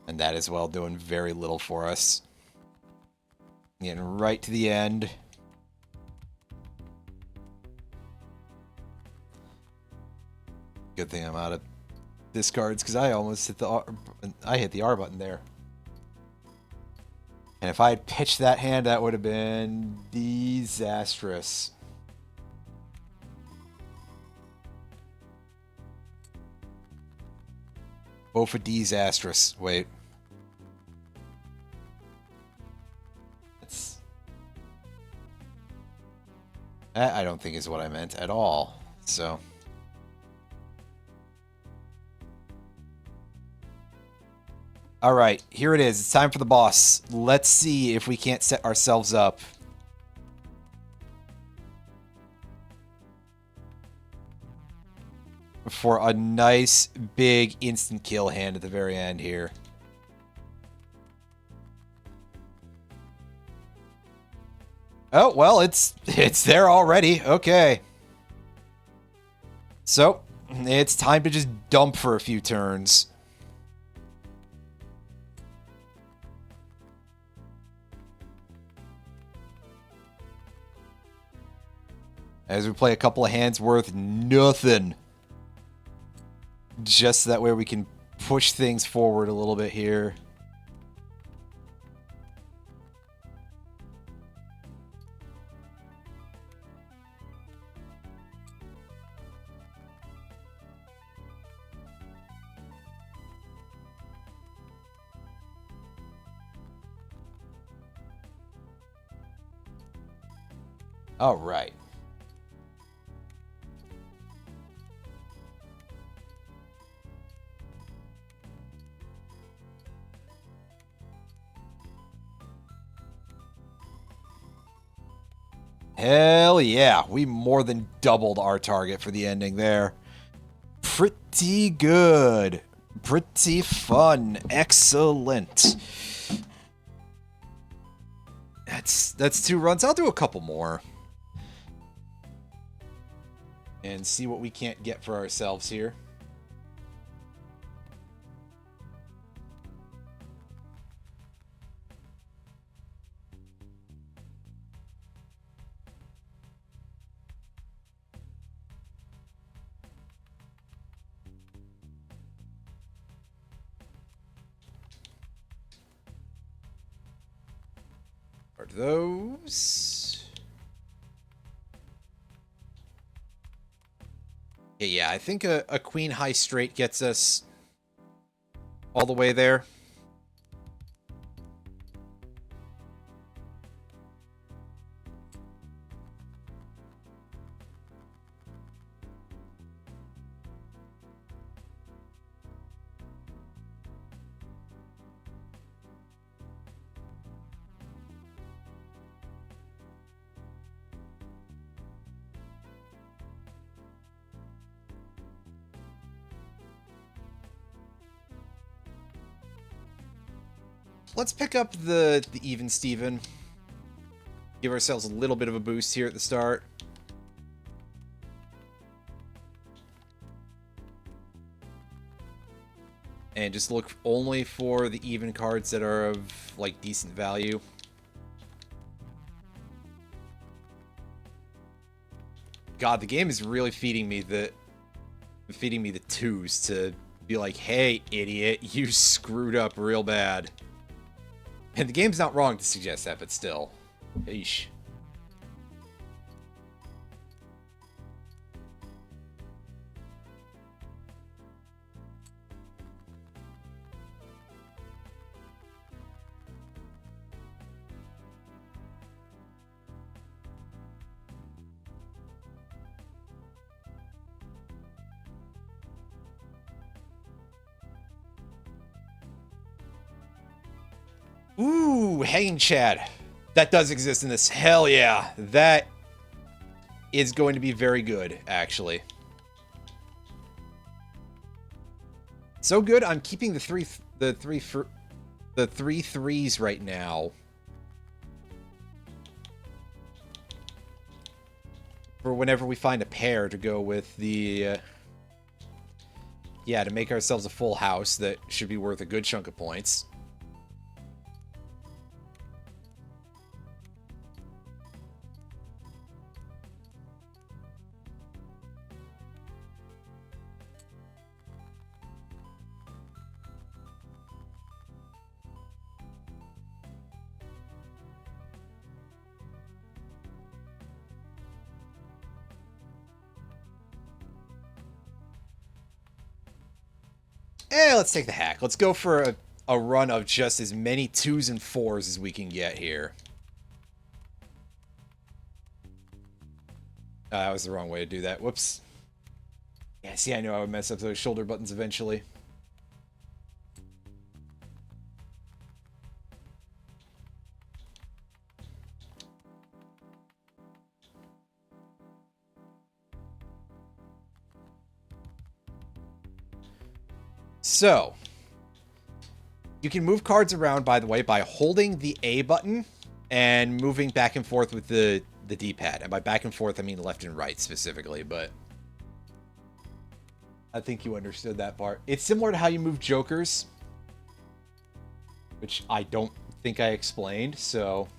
And that as well doing very little for us. Getting right to the end. Good thing I'm out of discards, because I almost hit the R button there. And if I had pitched that hand, that would have been disastrous. Both a disastrous. Wait. That I don't think is what I meant at all. So. Alright, here it is. It's time for the boss. Let's see if we can't set ourselves up. For a nice, big, instant kill hand at the very end here. Oh, well, it's there already. Okay. So, it's time to just dump for a few turns. As we play a couple of hands worth nothing. Just that way we can push things forward a little bit here. All right. Hell yeah, we more than doubled our target for the ending there. Pretty good. Pretty fun. Excellent. That's 2 runs. I'll do a couple more. And see what we can't get for ourselves here. Are those? Yeah, I think a queen high straight gets us all the way there. Let's pick up the even Steven. Give ourselves a little bit of a boost here at the start. And just look only for the even cards that are of, like, decent value. God, the game is really feeding me the 2s to be like, hey, idiot, you screwed up real bad. And the game's not wrong to suggest that, but still. Eesh. Ooh, Hanging Chad. That does exist in this. Hell yeah. That is going to be very good, actually. So good, I'm keeping the three threes right now. For whenever we find a pair to go with the... yeah, to make ourselves a full house that should be worth a good chunk of points. Let's take the hack. Let's go for a run of just as many 2s and 4s as we can get here. That was the wrong way to do that. Whoops. Yeah, see, I knew I would mess up those shoulder buttons eventually. So, you can move cards around, by the way, by holding the A button and moving back and forth with the D-pad. And by back and forth, I mean left and right specifically, but I think you understood that part. It's similar to how you move jokers, which I don't think I explained, so...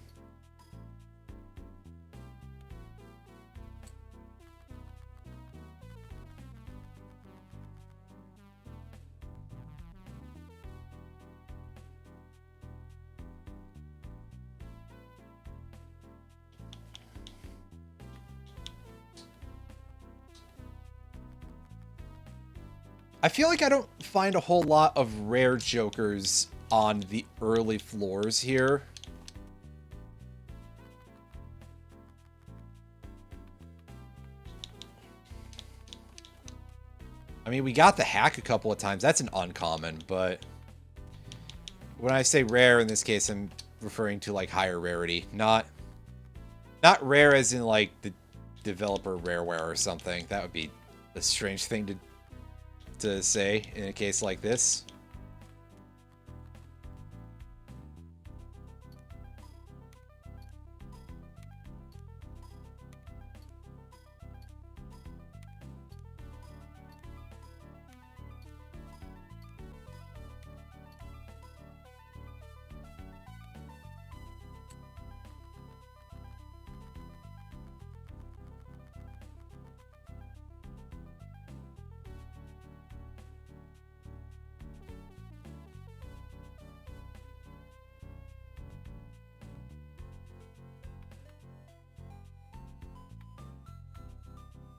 I feel like I don't find a whole lot of rare jokers on the early floors here. I mean, we got the hack a couple of times. That's an uncommon, but when I say rare in this case, I'm referring to like higher rarity, not rare as in like the developer rareware or something. That would be a strange thing to say in a case like this.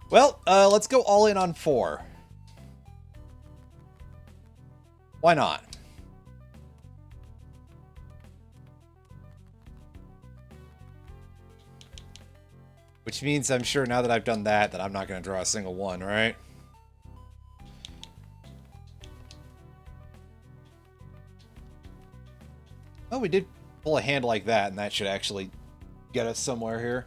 Well, let's go all in on 4. Why not? Which means I'm sure now that I've done that I'm not going to draw a single one, right? Oh, we did pull a hand like that, and that should actually get us somewhere here.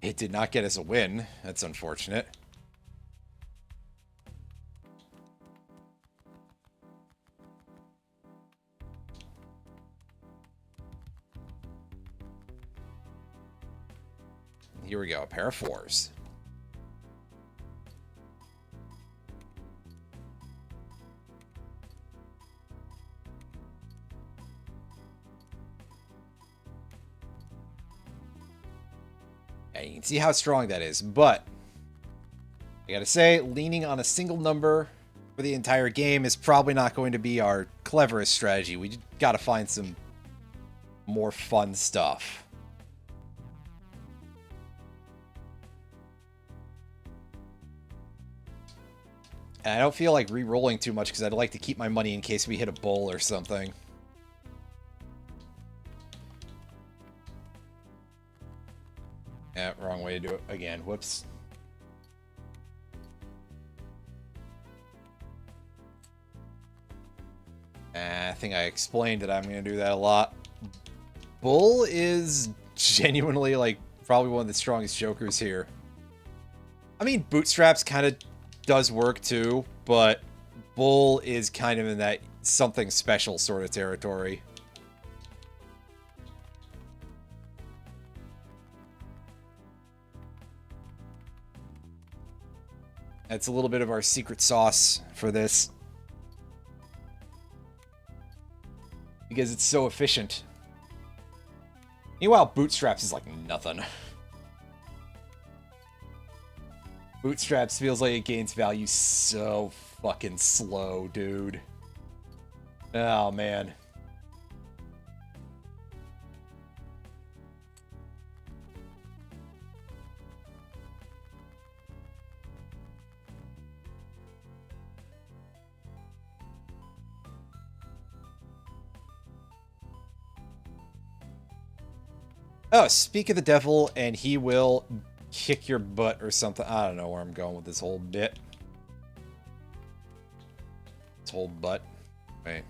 It did not get us a win. That's unfortunate. Here we go, a pair of 4s. Yeah, you can see how strong that is, but I gotta say, leaning on a single number for the entire game is probably not going to be our cleverest strategy. We gotta find some more fun stuff. And I don't feel like re-rolling too much because I'd like to keep my money in case we hit a bull or something. Yeah, wrong way to do it again. Whoops. I think I explained that I'm going to do that a lot. Bull is genuinely, like, probably one of the strongest jokers here. I mean, Bootstraps kind of does work too, but Bull is kind of in that something special sort of territory. That's a little bit of our secret sauce for this. Because it's so efficient. Meanwhile, Bootstraps is like nothing. Bootstraps feels like it gains value so fucking slow, dude. Oh, man. Oh, speak of the devil, and he will kick your butt or something. I don't know where I'm going with this whole bit. This whole butt. Wait.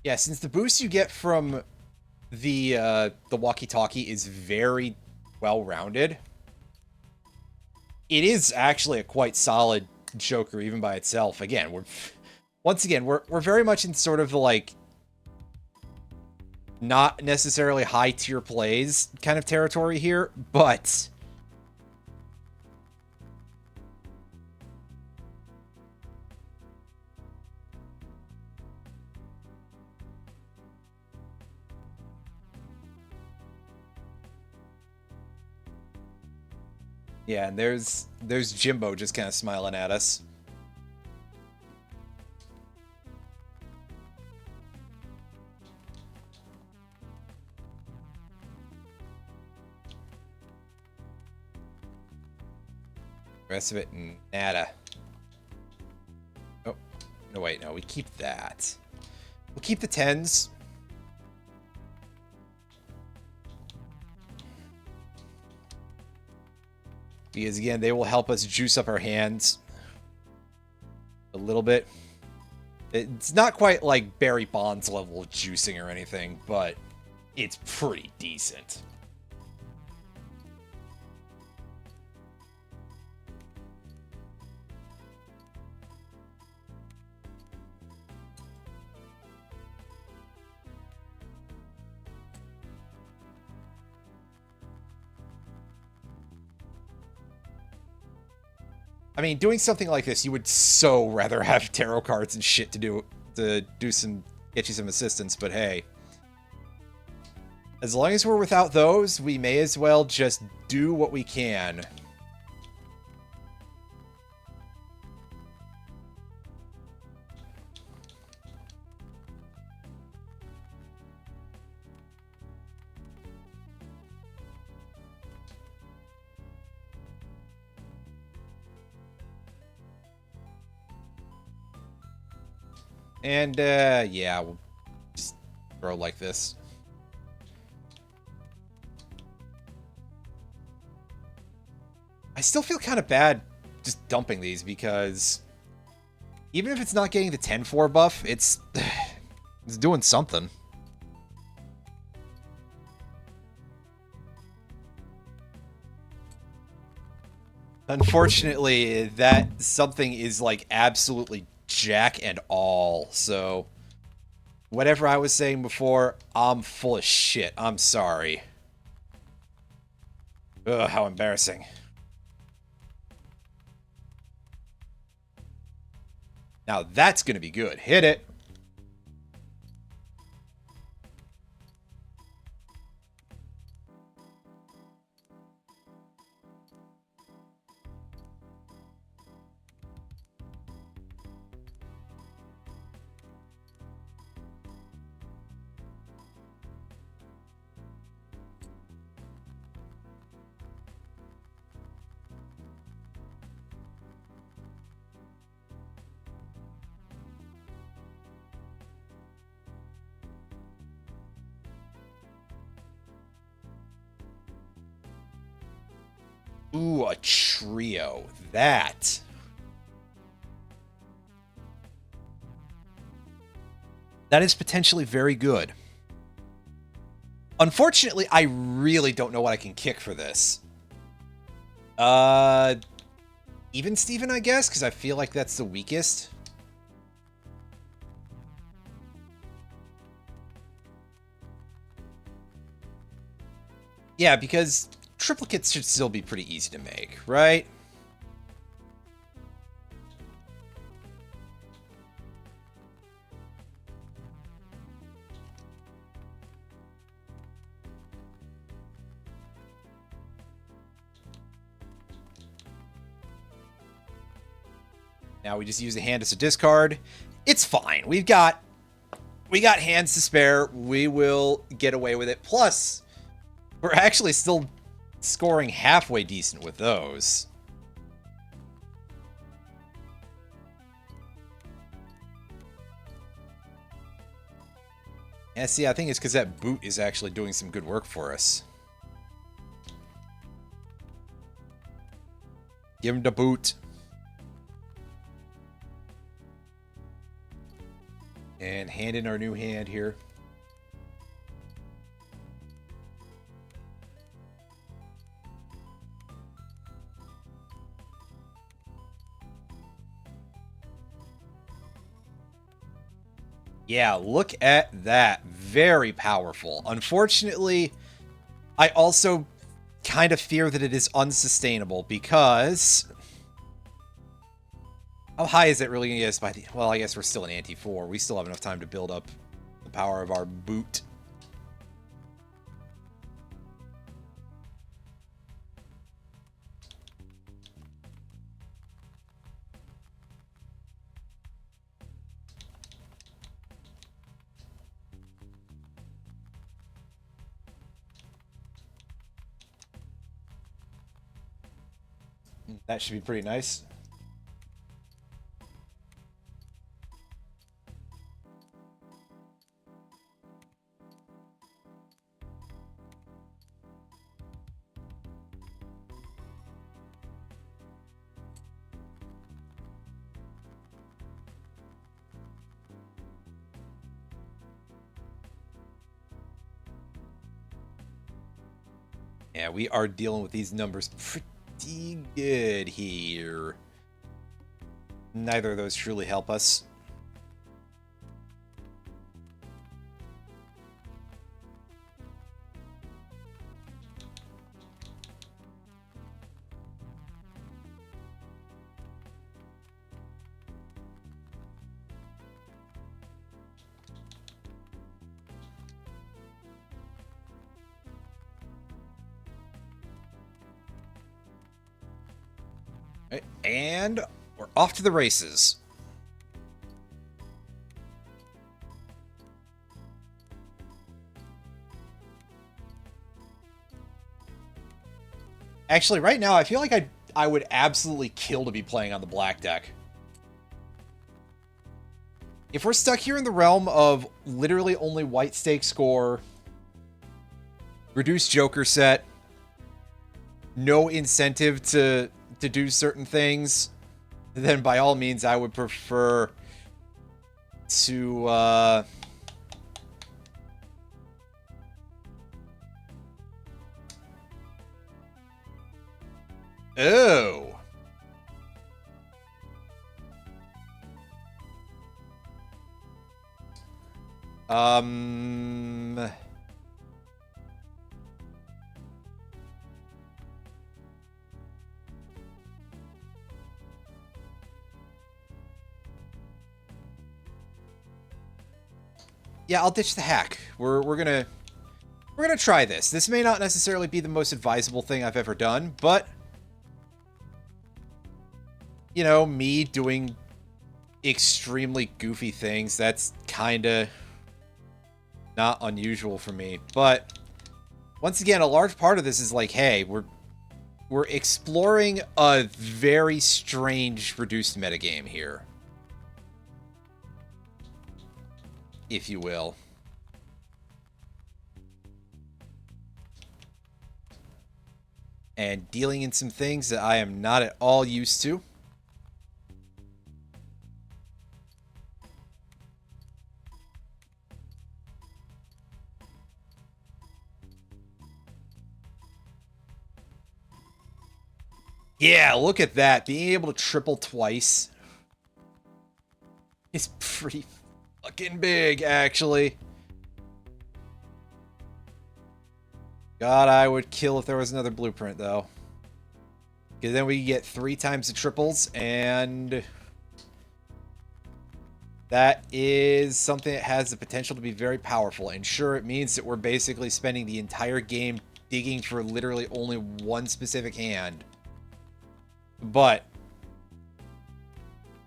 Yeah, since the boost you get from the walkie-talkie is very well-rounded, it is actually a quite solid Joker even by itself. Again, we're very much in sort of like not necessarily high-tier plays kind of territory here, but Yeah, and there's Jimbo just kind of smiling at us. Rest of it, nada. Oh, no, wait, no, we keep that. We'll keep the 10s. Because, again, they will help us juice up our hands a little bit. It's not quite like Barry Bonds level of juicing or anything, but it's pretty decent. I mean, doing something like this, you would so rather have tarot cards and shit to get you some assistance, but hey. As long as we're without those, we may as well just do what we can. And, yeah, we'll just throw like this. I still feel kind of bad just dumping these because even if it's not getting the 10-4 buff, it's doing something. Unfortunately, that something is like absolutely jack and all, so whatever I was saying before, I'm full of shit. I'm sorry. Ugh, how embarrassing. Now that's gonna be good. Hit it. Ooh, a trio. That is potentially very good. Unfortunately, I really don't know what I can kick for this. Even Steven, I guess, because I feel like that's the weakest. Yeah, because triplicates should still be pretty easy to make, right? Now we just use a hand as a discard. It's fine. We got hands to spare. We will get away with it. Plus, we're actually still scoring halfway decent with those. Yeah, see, I think it's because that boot is actually doing some good work for us. Give him the boot. And hand in our new hand here. Yeah, look at that. Very powerful. Unfortunately, I also kind of fear that it is unsustainable because... How high is it really going to get us by the... Well, I guess we're still in anti-4. We still have enough time to build up the power of our boot. That should be pretty nice. Yeah, we are dealing with these numbers pretty good here. Neither of those truly help us. And we're off to the races. Actually, right now, I feel like I would absolutely kill to be playing on the black deck. If we're stuck here in the realm of literally only white stake score, reduced Joker set, no incentive to do certain things, then by all means I would prefer to oh. Yeah, I'll ditch the hack. We're gonna try this. This may not necessarily be the most advisable thing I've ever done, but you know, me doing extremely goofy things, that's kind of not unusual for me. But once again, a large part of this is like, hey, we're exploring a very strange reduced metagame here, if you will. And dealing in some things that I am not at all used to. Yeah, look at that. Being able to triple twice is pretty fucking big, actually. God, I would kill if there was another blueprint, though. Because then we get 3 times the triples, and that is something that has the potential to be very powerful. And sure, it means that we're basically spending the entire game digging for literally only one specific hand. But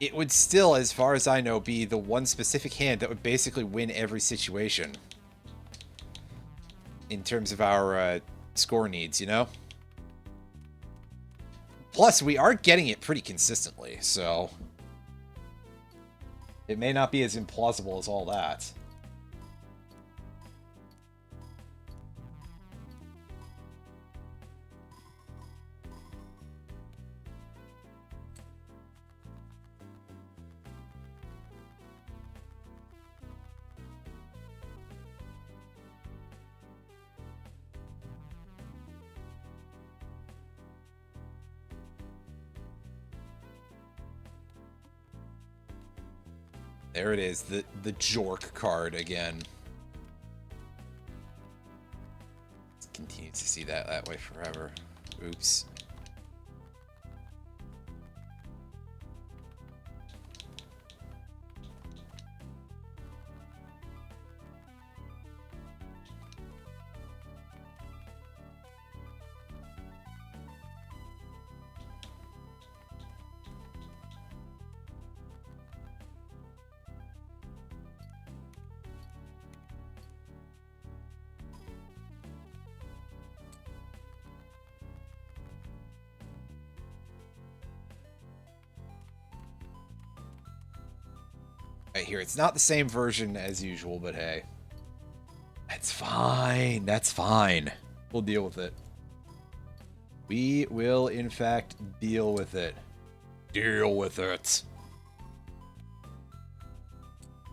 it would still, as far as I know, be the one specific hand that would basically win every situation. In terms of our score needs, you know? Plus, we are getting it pretty consistently, so it may not be as implausible as all that. There it is, the Jork card again. Let's continue to see that way forever. Oops. Right here, it's not the same version as usual, but hey. That's fine. That's fine. We'll deal with it. We will, in fact, deal with it. Deal with it.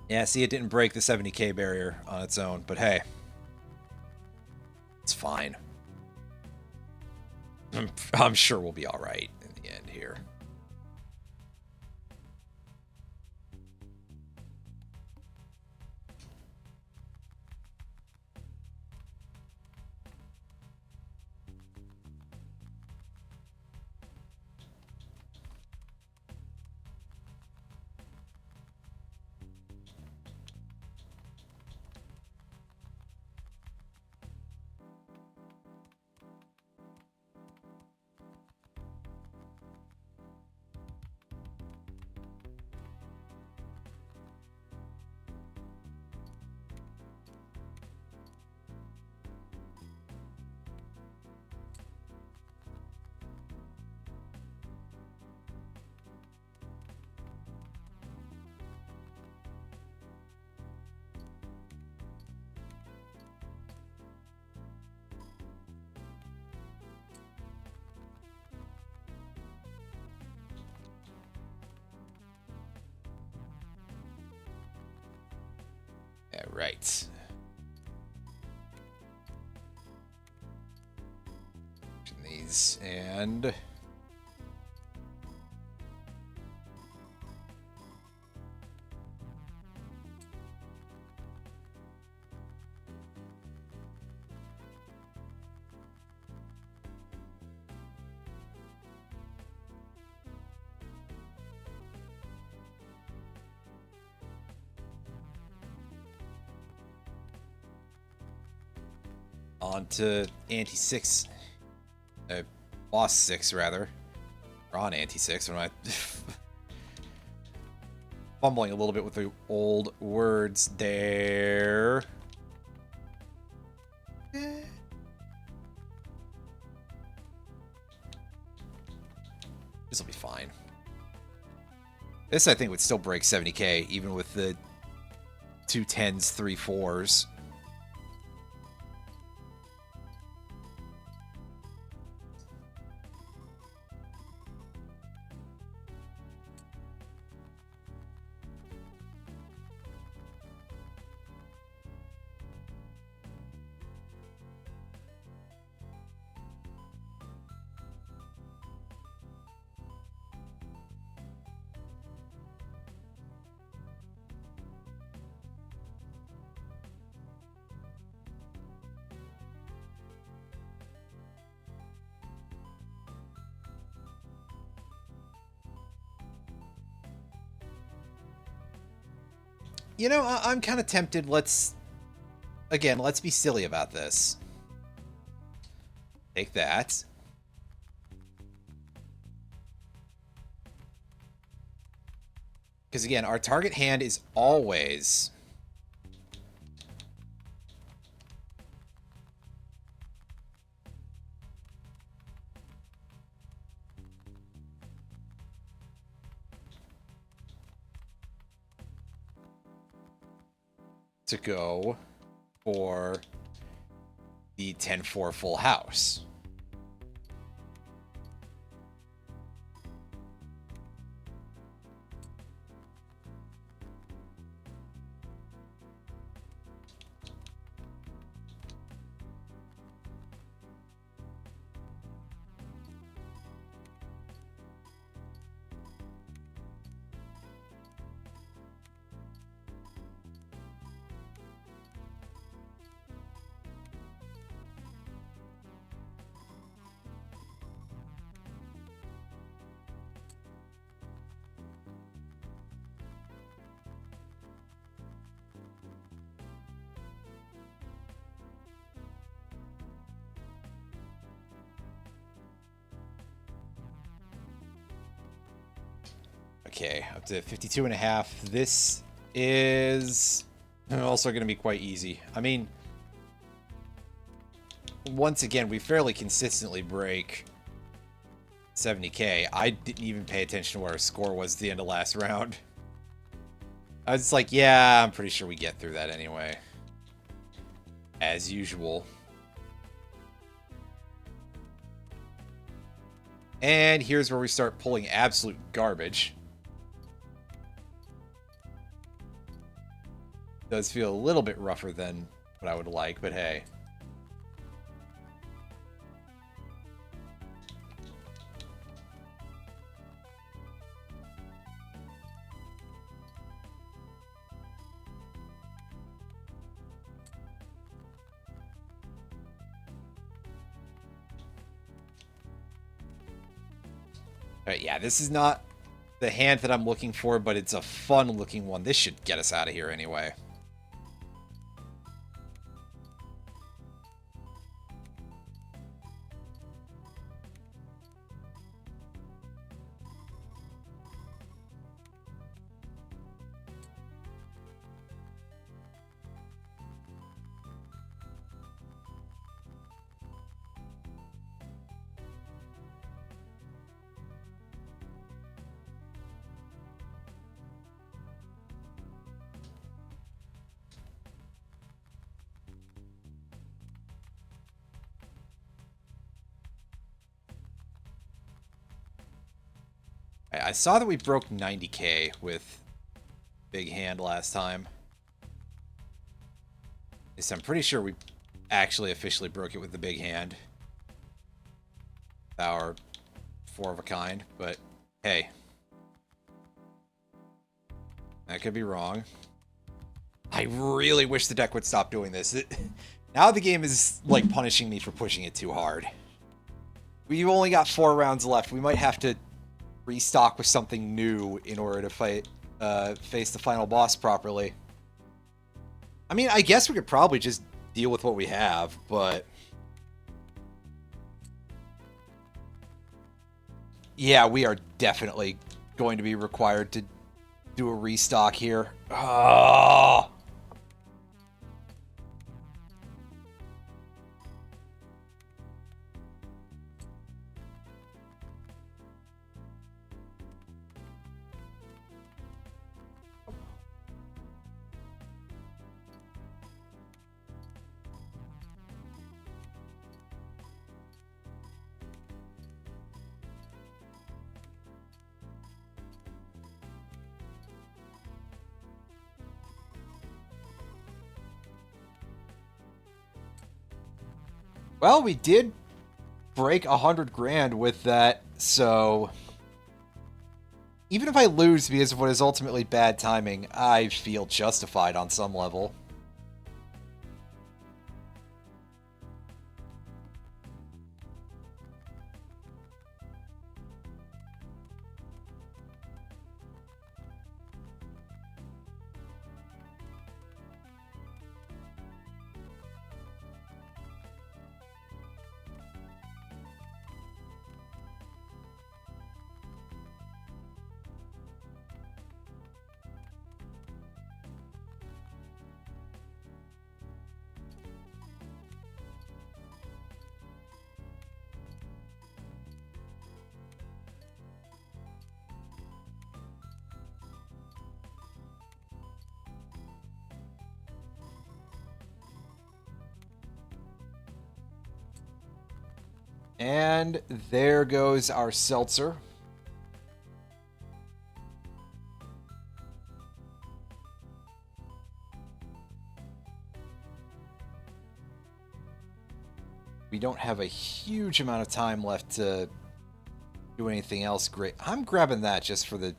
Yeah, see, it didn't break the 70k barrier on its own, but hey. It's fine. I'm sure we'll be alright in the end here. Yeah, right. These and on to anti-6, boss 6 rather. Or on anti-6. When I fumbling a little bit with the old words there. This will be fine. This, I think, would still break 70k, even with the 2 10s, 3 4s. You know, I'm kind of tempted. Let's be silly about this. Take that. Because again, our target hand is always to go for the 10-4 full house. Okay, up to 52.5. This is also going to be quite easy. I mean, once again, we fairly consistently break 70k. I didn't even pay attention to what our score was at the end of last round. I was like, yeah, I'm pretty sure we get through that anyway. As usual. And here's where we start pulling absolute garbage. Does feel a little bit rougher than what I would like, but hey. Yeah, this is not the hand that I'm looking for, but it's a fun-looking one. This should get us out of here anyway. I saw that we broke 90k with Big Hand last time. Yes, I'm pretty sure we actually officially broke it with the Big Hand. Our 4 of a kind, but hey. That could be wrong. I really wish the deck would stop doing this. Now the game is, like, punishing me for pushing it too hard. We've only got 4 rounds left. We might have to restock with something new in order to face the final boss properly. I mean, I guess we could probably just deal with what we have, but... Yeah, we are definitely going to be required to do a restock here. Oh! Well, we did break 100 grand with that, so even if I lose because of what is ultimately bad timing, I feel justified on some level. And there goes our seltzer. We don't have a huge amount of time left to do anything else great. I'm grabbing that just for the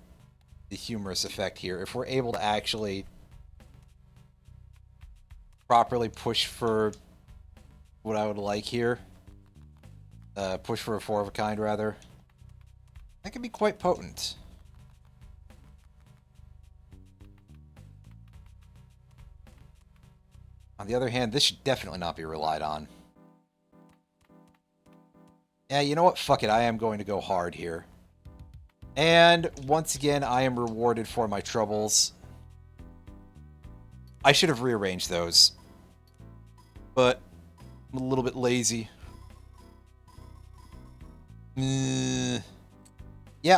humorous effect here. If we're able to actually properly push for what I would like here. Push for a 4 of a kind, rather. That could be quite potent. On the other hand, this should definitely not be relied on. Yeah, you know what? Fuck it. I am going to go hard here. And once again, I am rewarded for my troubles. I should have rearranged those. But I'm a little bit lazy. Yeah,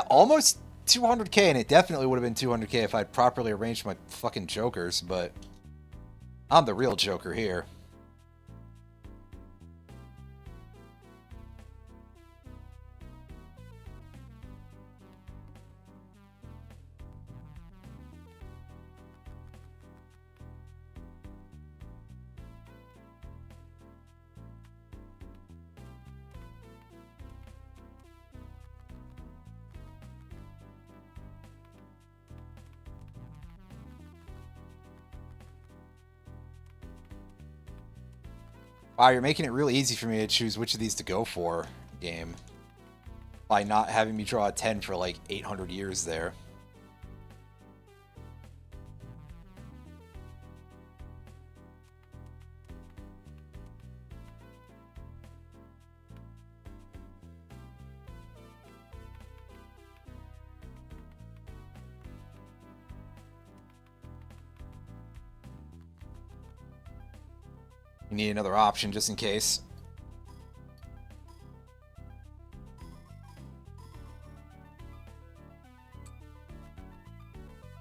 almost 200k, and it definitely would have been 200k if I'd properly arranged my fucking jokers, but I'm the real joker here. Wow, you're making it really easy for me to choose which of these to go for, game. By not having me draw a 10 for like 800 years there. You need another option just in case.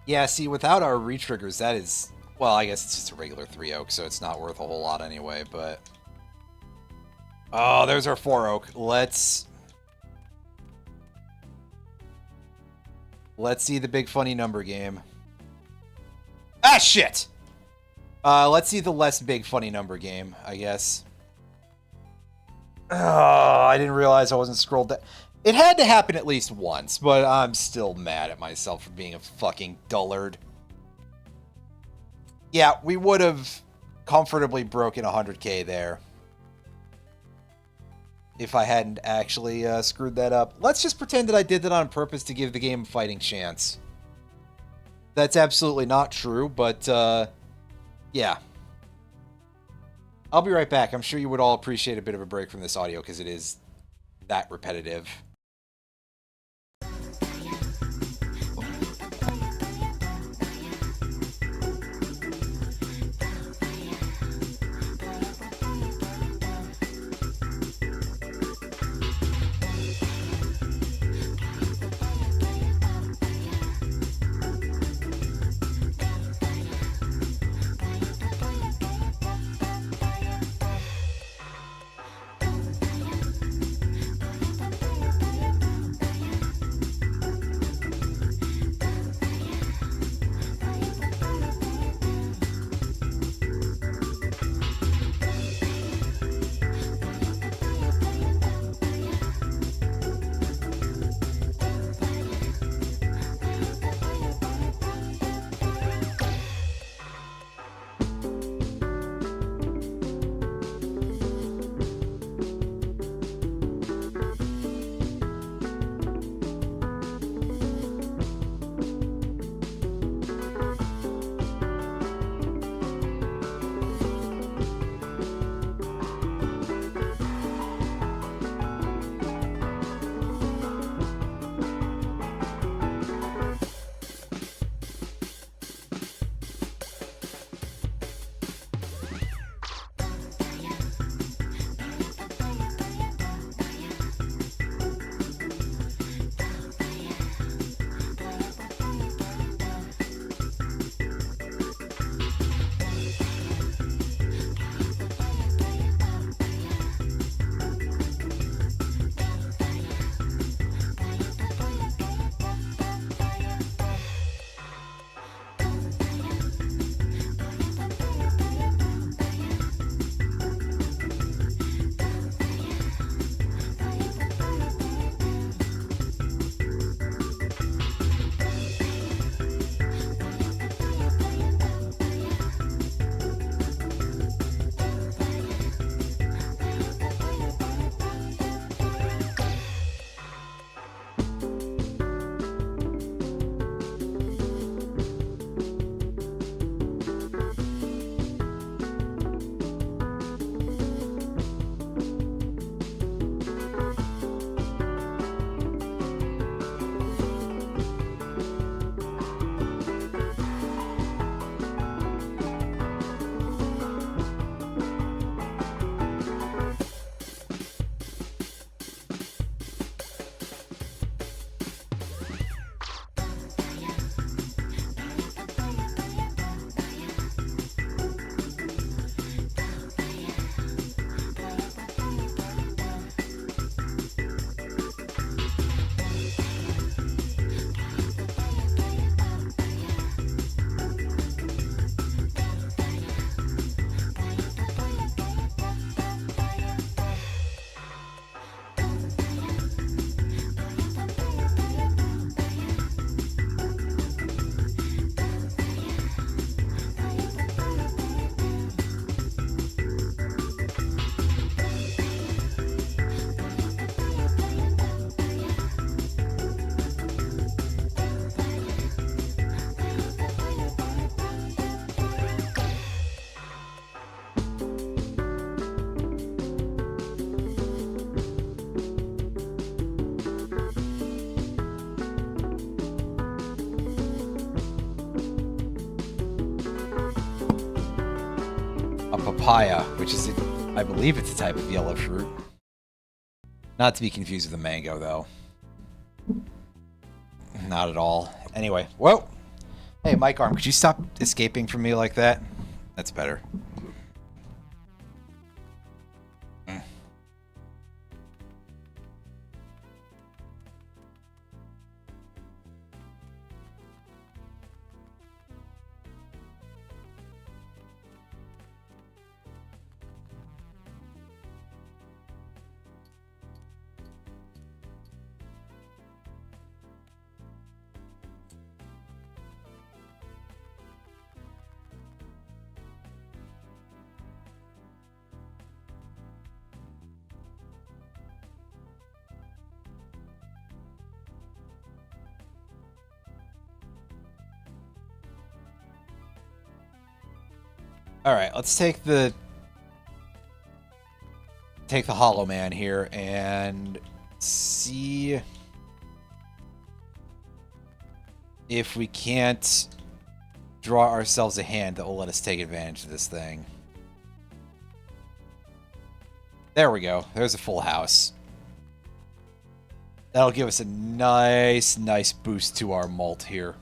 Yeah, see, without our re-triggers, that is... Well, I guess it's just a regular 3-oak, so it's not worth a whole lot anyway, but... Oh, there's our 4-oak. Let's see the big funny number game. Ah, shit! Let's see the less big funny number game, I guess. Oh, I didn't realize I wasn't scrolled down. It had to happen at least once, but I'm still mad at myself for being a fucking dullard. Yeah, we would have comfortably broken 100k there if I hadn't actually screwed that up. Let's just pretend that I did that on purpose to give the game a fighting chance. That's absolutely not true, but yeah. I'll be right back. I'm sure you would all appreciate a bit of a break from this audio because it is that repetitive. papaya, which is, I believe it's a type of yellow fruit. Not to be confused with a mango, though. Not at all. Anyway, whoa! Hey, Mike Arm, could you stop escaping from me like that? That's better. All right, let's take the Hollow Man here and see if we can't draw ourselves a hand that will let us take advantage of this thing. There we go. There's a full house. That'll give us a nice boost to our malt here.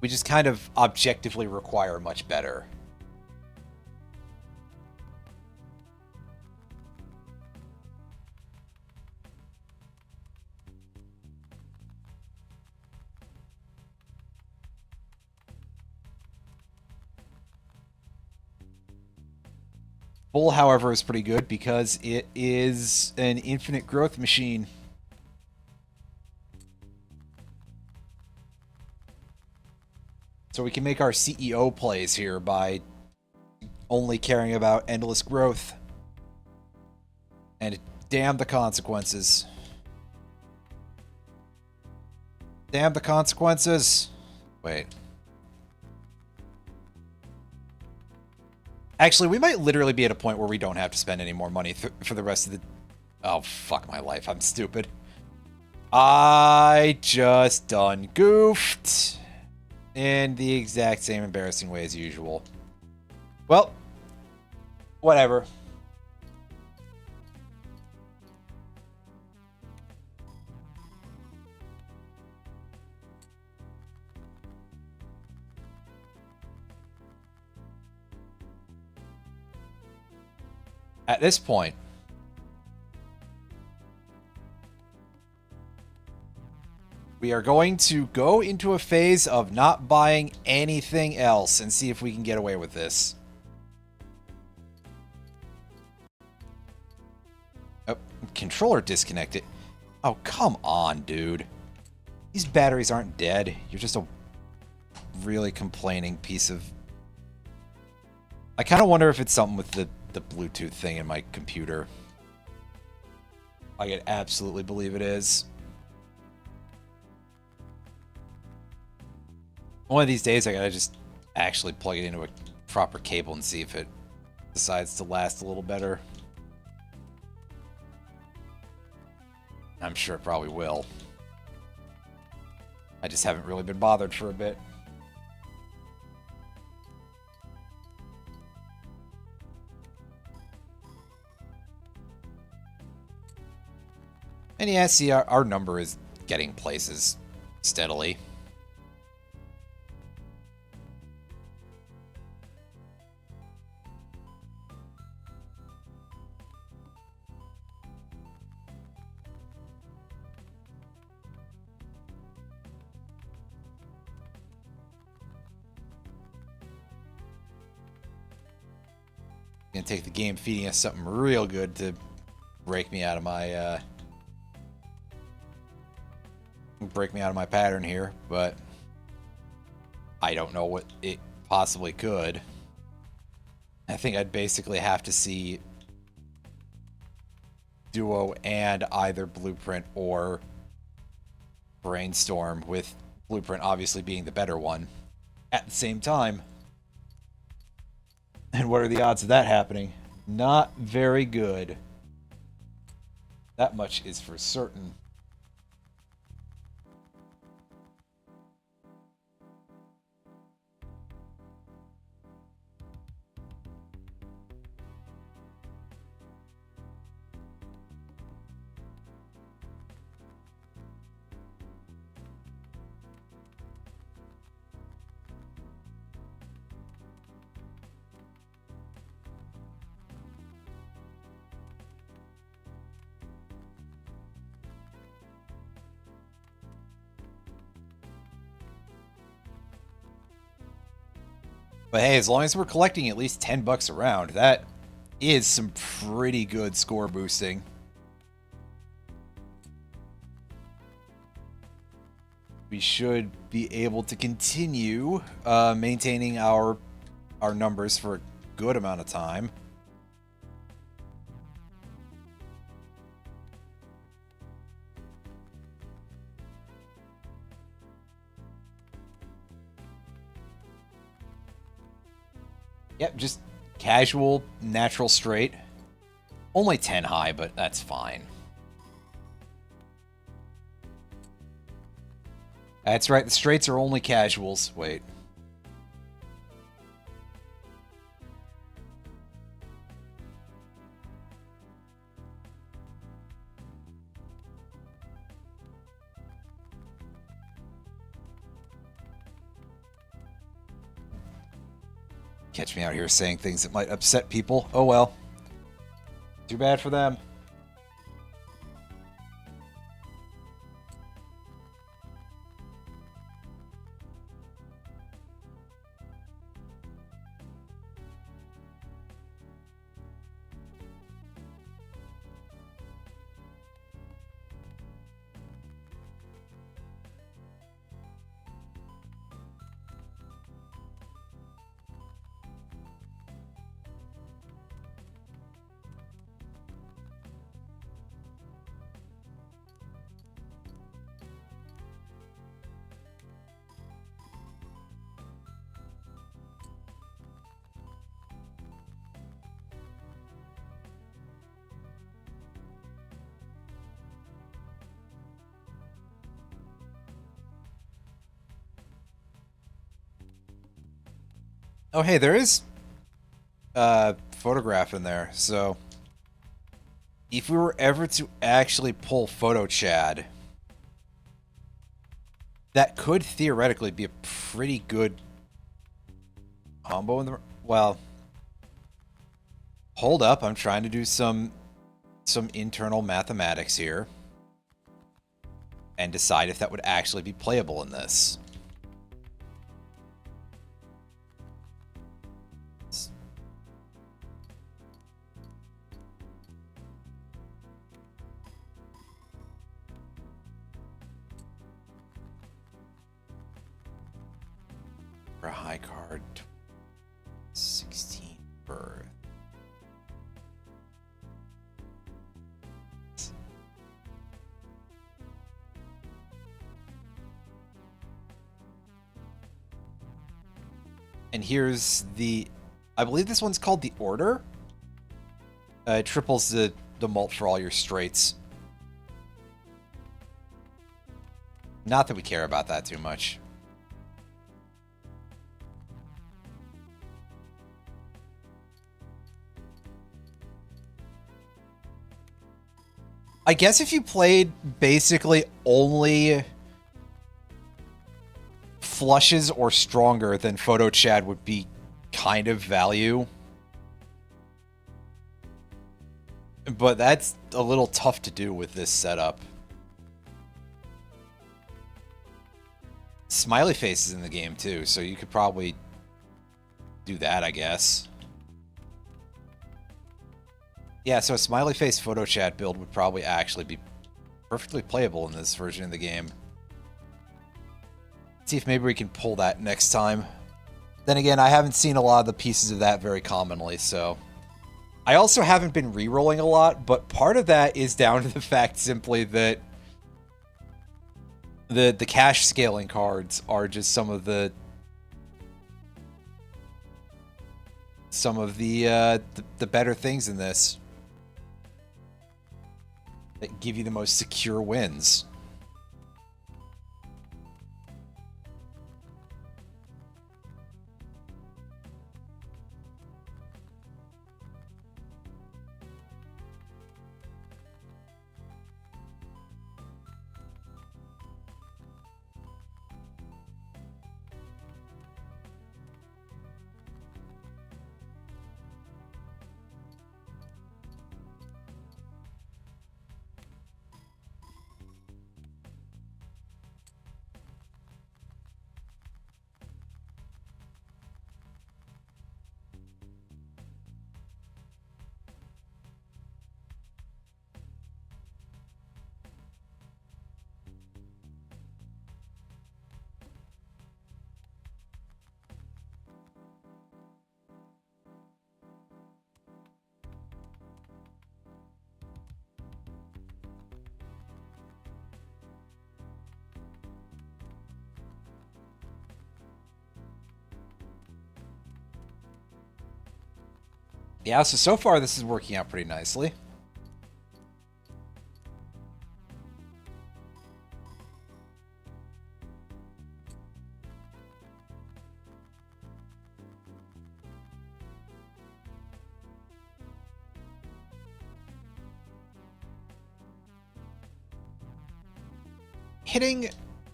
We just kind of objectively require much better. Bull, however, is pretty good because it is an infinite growth machine. So we can make our CEO plays here by only caring about endless growth. And damn the consequences. Damn the consequences. Wait. Actually, we might literally be at a point where we don't have to spend any more money for the rest of the... Oh, fuck my life. I'm stupid. I just done goofed. In the exact same embarrassing way as usual. Well, whatever. At this point, we are going to go into a phase of not buying anything else and see if we can get away with this. Oh, controller disconnected. Oh, come on, dude. These batteries aren't dead. You're just a really complaining piece of... I kind of wonder if it's something with the Bluetooth thing in my computer. I could absolutely believe it is. One of these days, I gotta just actually plug it into a proper cable and see if it decides to last a little better. I'm sure it probably will. I just haven't really been bothered for a bit. And yeah, see, our number is getting places steadily. Gonna take the game feeding us something real good to break me out of my pattern here, but I don't know what it possibly could. I think I'd basically have to see Duo and either Blueprint or Brainstorm, with Blueprint obviously being the better one. at the same time. And what are the odds of that happening? Not very good. That much is for certain. But hey, as long as we're collecting at least 10 bucks around, that is some pretty good score boosting. We should be able to continue maintaining our numbers for a good amount of time. Yep, just casual, natural straight. Only 10 high, but that's fine. That's right, the straights are only casuals. Wait. Catch me out here saying things that might upset people. Oh well. Too bad for them. Oh, hey, there is a photograph in there. So, if we were ever to actually pull Photo Chad, that could theoretically be a pretty good combo in the... Well, hold up. I'm trying to do some internal mathematics here and decide if that would actually be playable in this. For a high card, 16 birth. And here's the, I believe this one's called the Order. It triples the mult for all your straights. Not that we care about that too much. I guess if you played basically only flushes or stronger, then Photo Chad would be kind of value. But that's a little tough to do with this setup. Smiley Face is in the game too, so you could probably do that, I guess. Yeah, so a Smiley Face Photo Chat build would probably actually be perfectly playable in this version of the game. Let's see if maybe we can pull that next time. Then again, I haven't seen a lot of the pieces of that very commonly, so... I also haven't been re-rolling a lot, but part of that is down to the fact simply that the cash scaling cards are just some of the some of the better things in this that give you the most secure wins. Yeah, so far this is working out pretty nicely. Hitting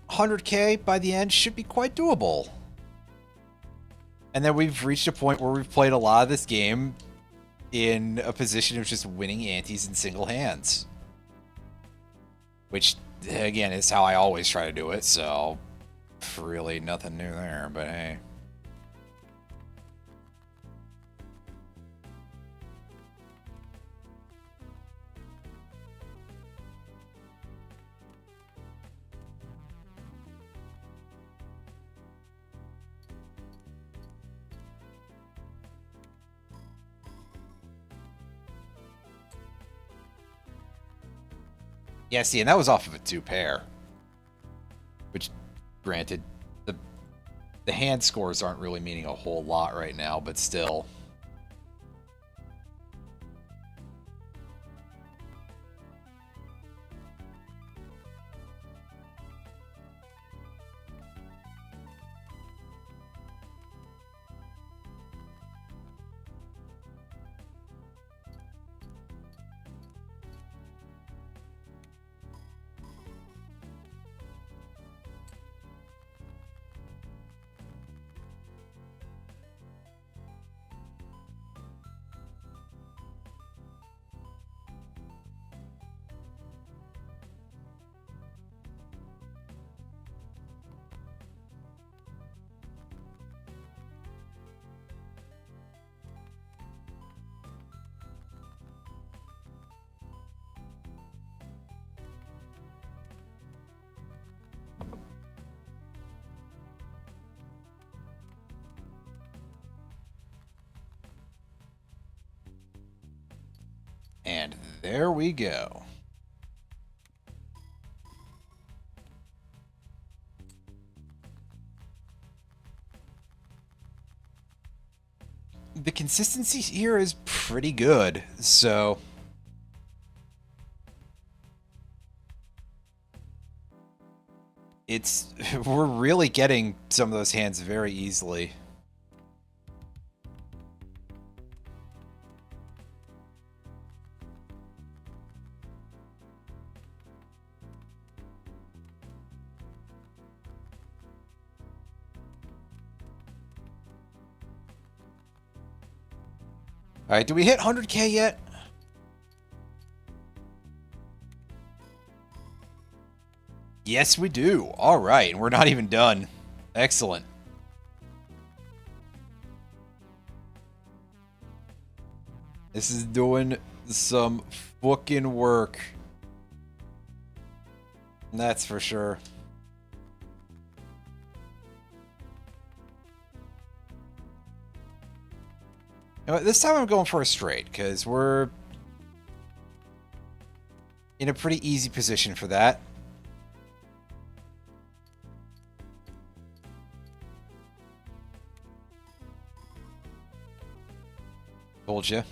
100k by the end should be quite doable. And then we've reached a point where we've played a lot of this game in a position of just winning antes in single hands. Which, again, is how I always try to do it, so really nothing new there, but hey. Yeah, see, and that was off of a 2-pair. Which, granted, the hand scores aren't really meaning a whole lot right now, but still. And there we go. The consistency here is pretty good, so it's we're really getting some of those hands very easily. All right, do we hit 100k yet? Yes, we do. All right, and we're not even done. Excellent. This is doing some fucking work. That's for sure. You know what, this time I'm going for a straight, because we're in a pretty easy position for that. told you.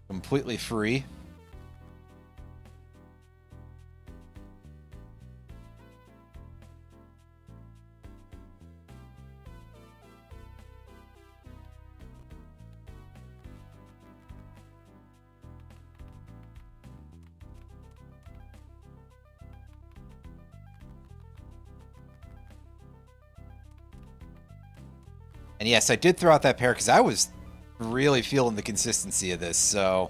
Completely free. And yes, I did throw out that pair because I was really feeling the consistency of this, so...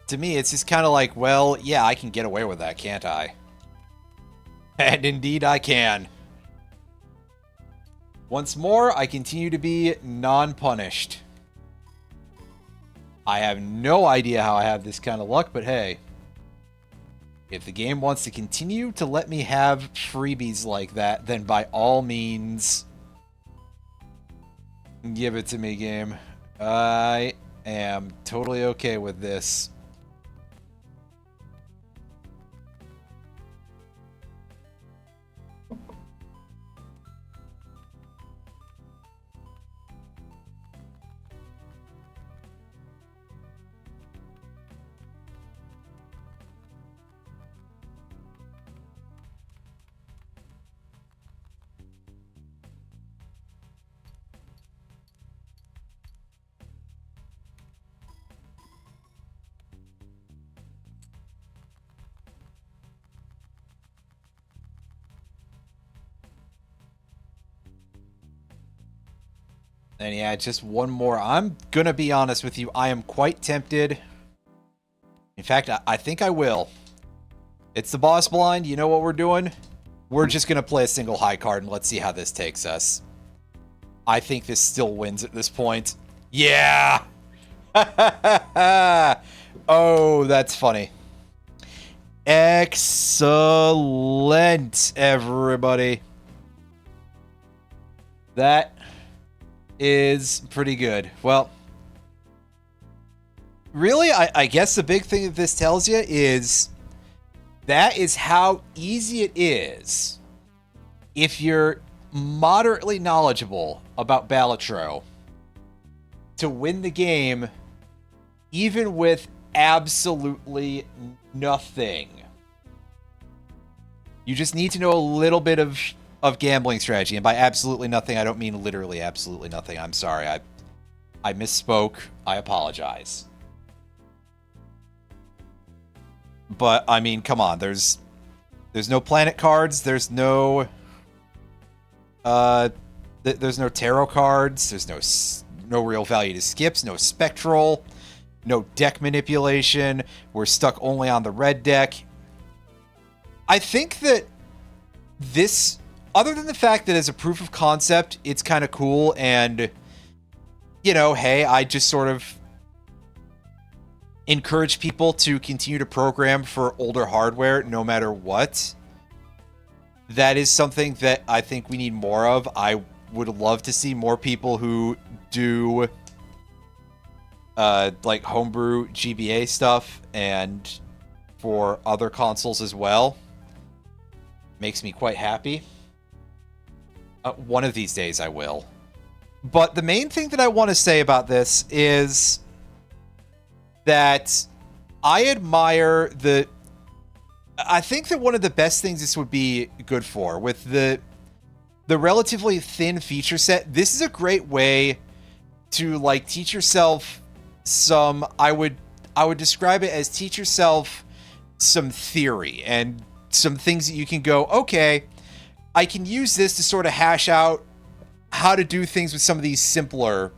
To me, it's just kind of like, well, yeah, I can get away with that, can't I? And indeed I can. Once more, I continue to be non-punished. I have no idea how I have this kind of luck, but hey. If the game wants to continue to let me have freebies like that, then by all means... Give it to me, game. I am totally okay with this. And yeah, just one more. I'm gonna be honest with you. I am quite tempted. In fact, I think I will. It's the boss blind. You know what we're doing? We're just gonna play a single high card and let's see how this takes us. I think this still wins at this point. Yeah! Oh, that's funny. Excellent, everybody. That is pretty good. Well, really, I guess the big thing that this tells you is that is how easy it is if you're moderately knowledgeable about Balatro to win the game even with absolutely nothing. You just need to know a little bit of gambling strategy, and by absolutely nothing, I don't mean literally absolutely nothing. I'm sorry, I misspoke. I apologize. But I mean, come on. There's no planet cards. There's no there's no tarot cards. There's no real value to skips. No spectral. No deck manipulation. We're stuck only on the red deck. I think that this, other than the fact that as a proof of concept, it's kind of cool, and, you know, hey, I just sort of encourage people to continue to program for older hardware no matter what. That is something that I think we need more of. I would love to see more people who do like homebrew GBA stuff and for other consoles as well. Makes me quite happy. One of these days I will. But the main thing that I want to say about this is that I admire the... I think that one of the best things this would be good for, with the relatively thin feature set, this is a great way to, like, teach yourself some... I would describe it as teach yourself some theory and some things that you can go, okay, I can use this to sort of hash out how to do things with some of these simpler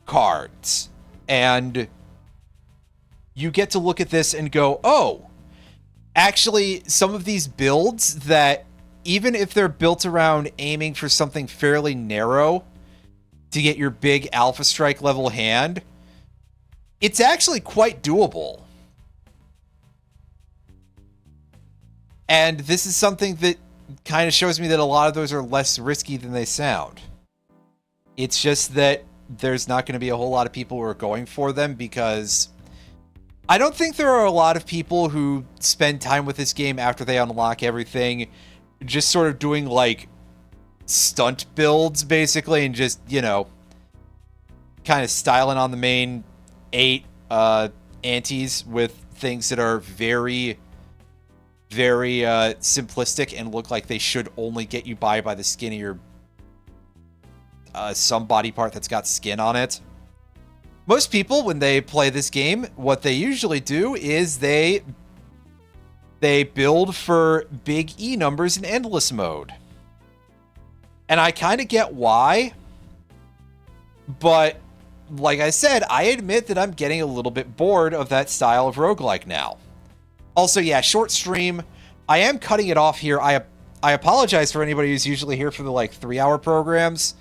cards. And you get to look at this and go, oh, actually, some of these builds that, even if they're built around aiming for something fairly narrow to get your big Alpha Strike level hand, it's actually quite doable. And this is something that kind of shows me that a lot of those are less risky than they sound. It's just that there's not going to be a whole lot of people who are going for them, because I don't think there are a lot of people who spend time with this game after they unlock everything just sort of doing, like, stunt builds, basically, and just, you know, kind of styling on the main 8 antes with things that are very, very simplistic and look like they should only get you by the skin of your some body part that's got skin on it. Most people, when they play this game, what they usually do is they build for big E numbers in endless mode. And I kind of get why, but like I said, I admit that I'm getting a little bit bored of that style of roguelike now. Also, yeah, short stream. I am cutting it off here. I apologize for anybody who's usually here for the, like, 3-hour programs.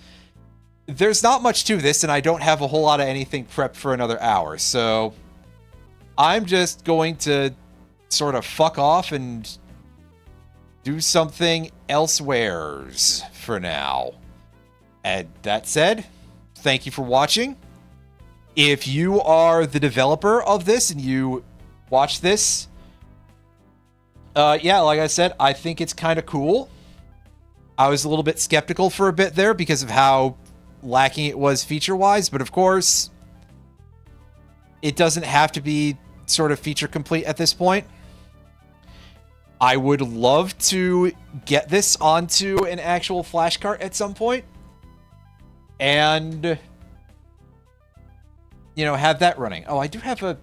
There's not much to this, and I don't have a whole lot of anything prepped for another hour, so I'm just going to sort of fuck off and do something elsewheres for now. And that said, thank you for watching. If you are the developer of this and you watch this, yeah, like I said, I think it's kind of cool. I was a little bit skeptical for a bit there because of how lacking it was feature-wise, but of course, it doesn't have to be sort of feature complete at this point. I would love to get this onto an actual flash cart at some point, and, you know, have that running. Oh, I do have a...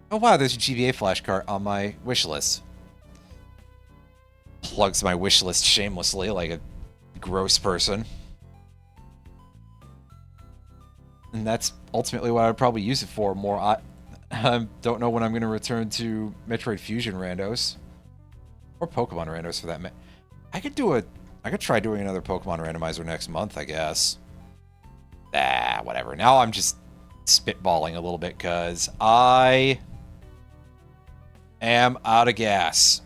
Oh, wow, there's a GBA flash cart on my wish list. Plugs my wish list shamelessly like a gross person. And that's ultimately what I would probably use it for more. I don't know when I'm going to return to Metroid Fusion randos. Or Pokemon randos for that matter. I could try doing another Pokemon randomizer next month, I guess. Whatever. Now I'm just spitballing a little bit because I am out of gas.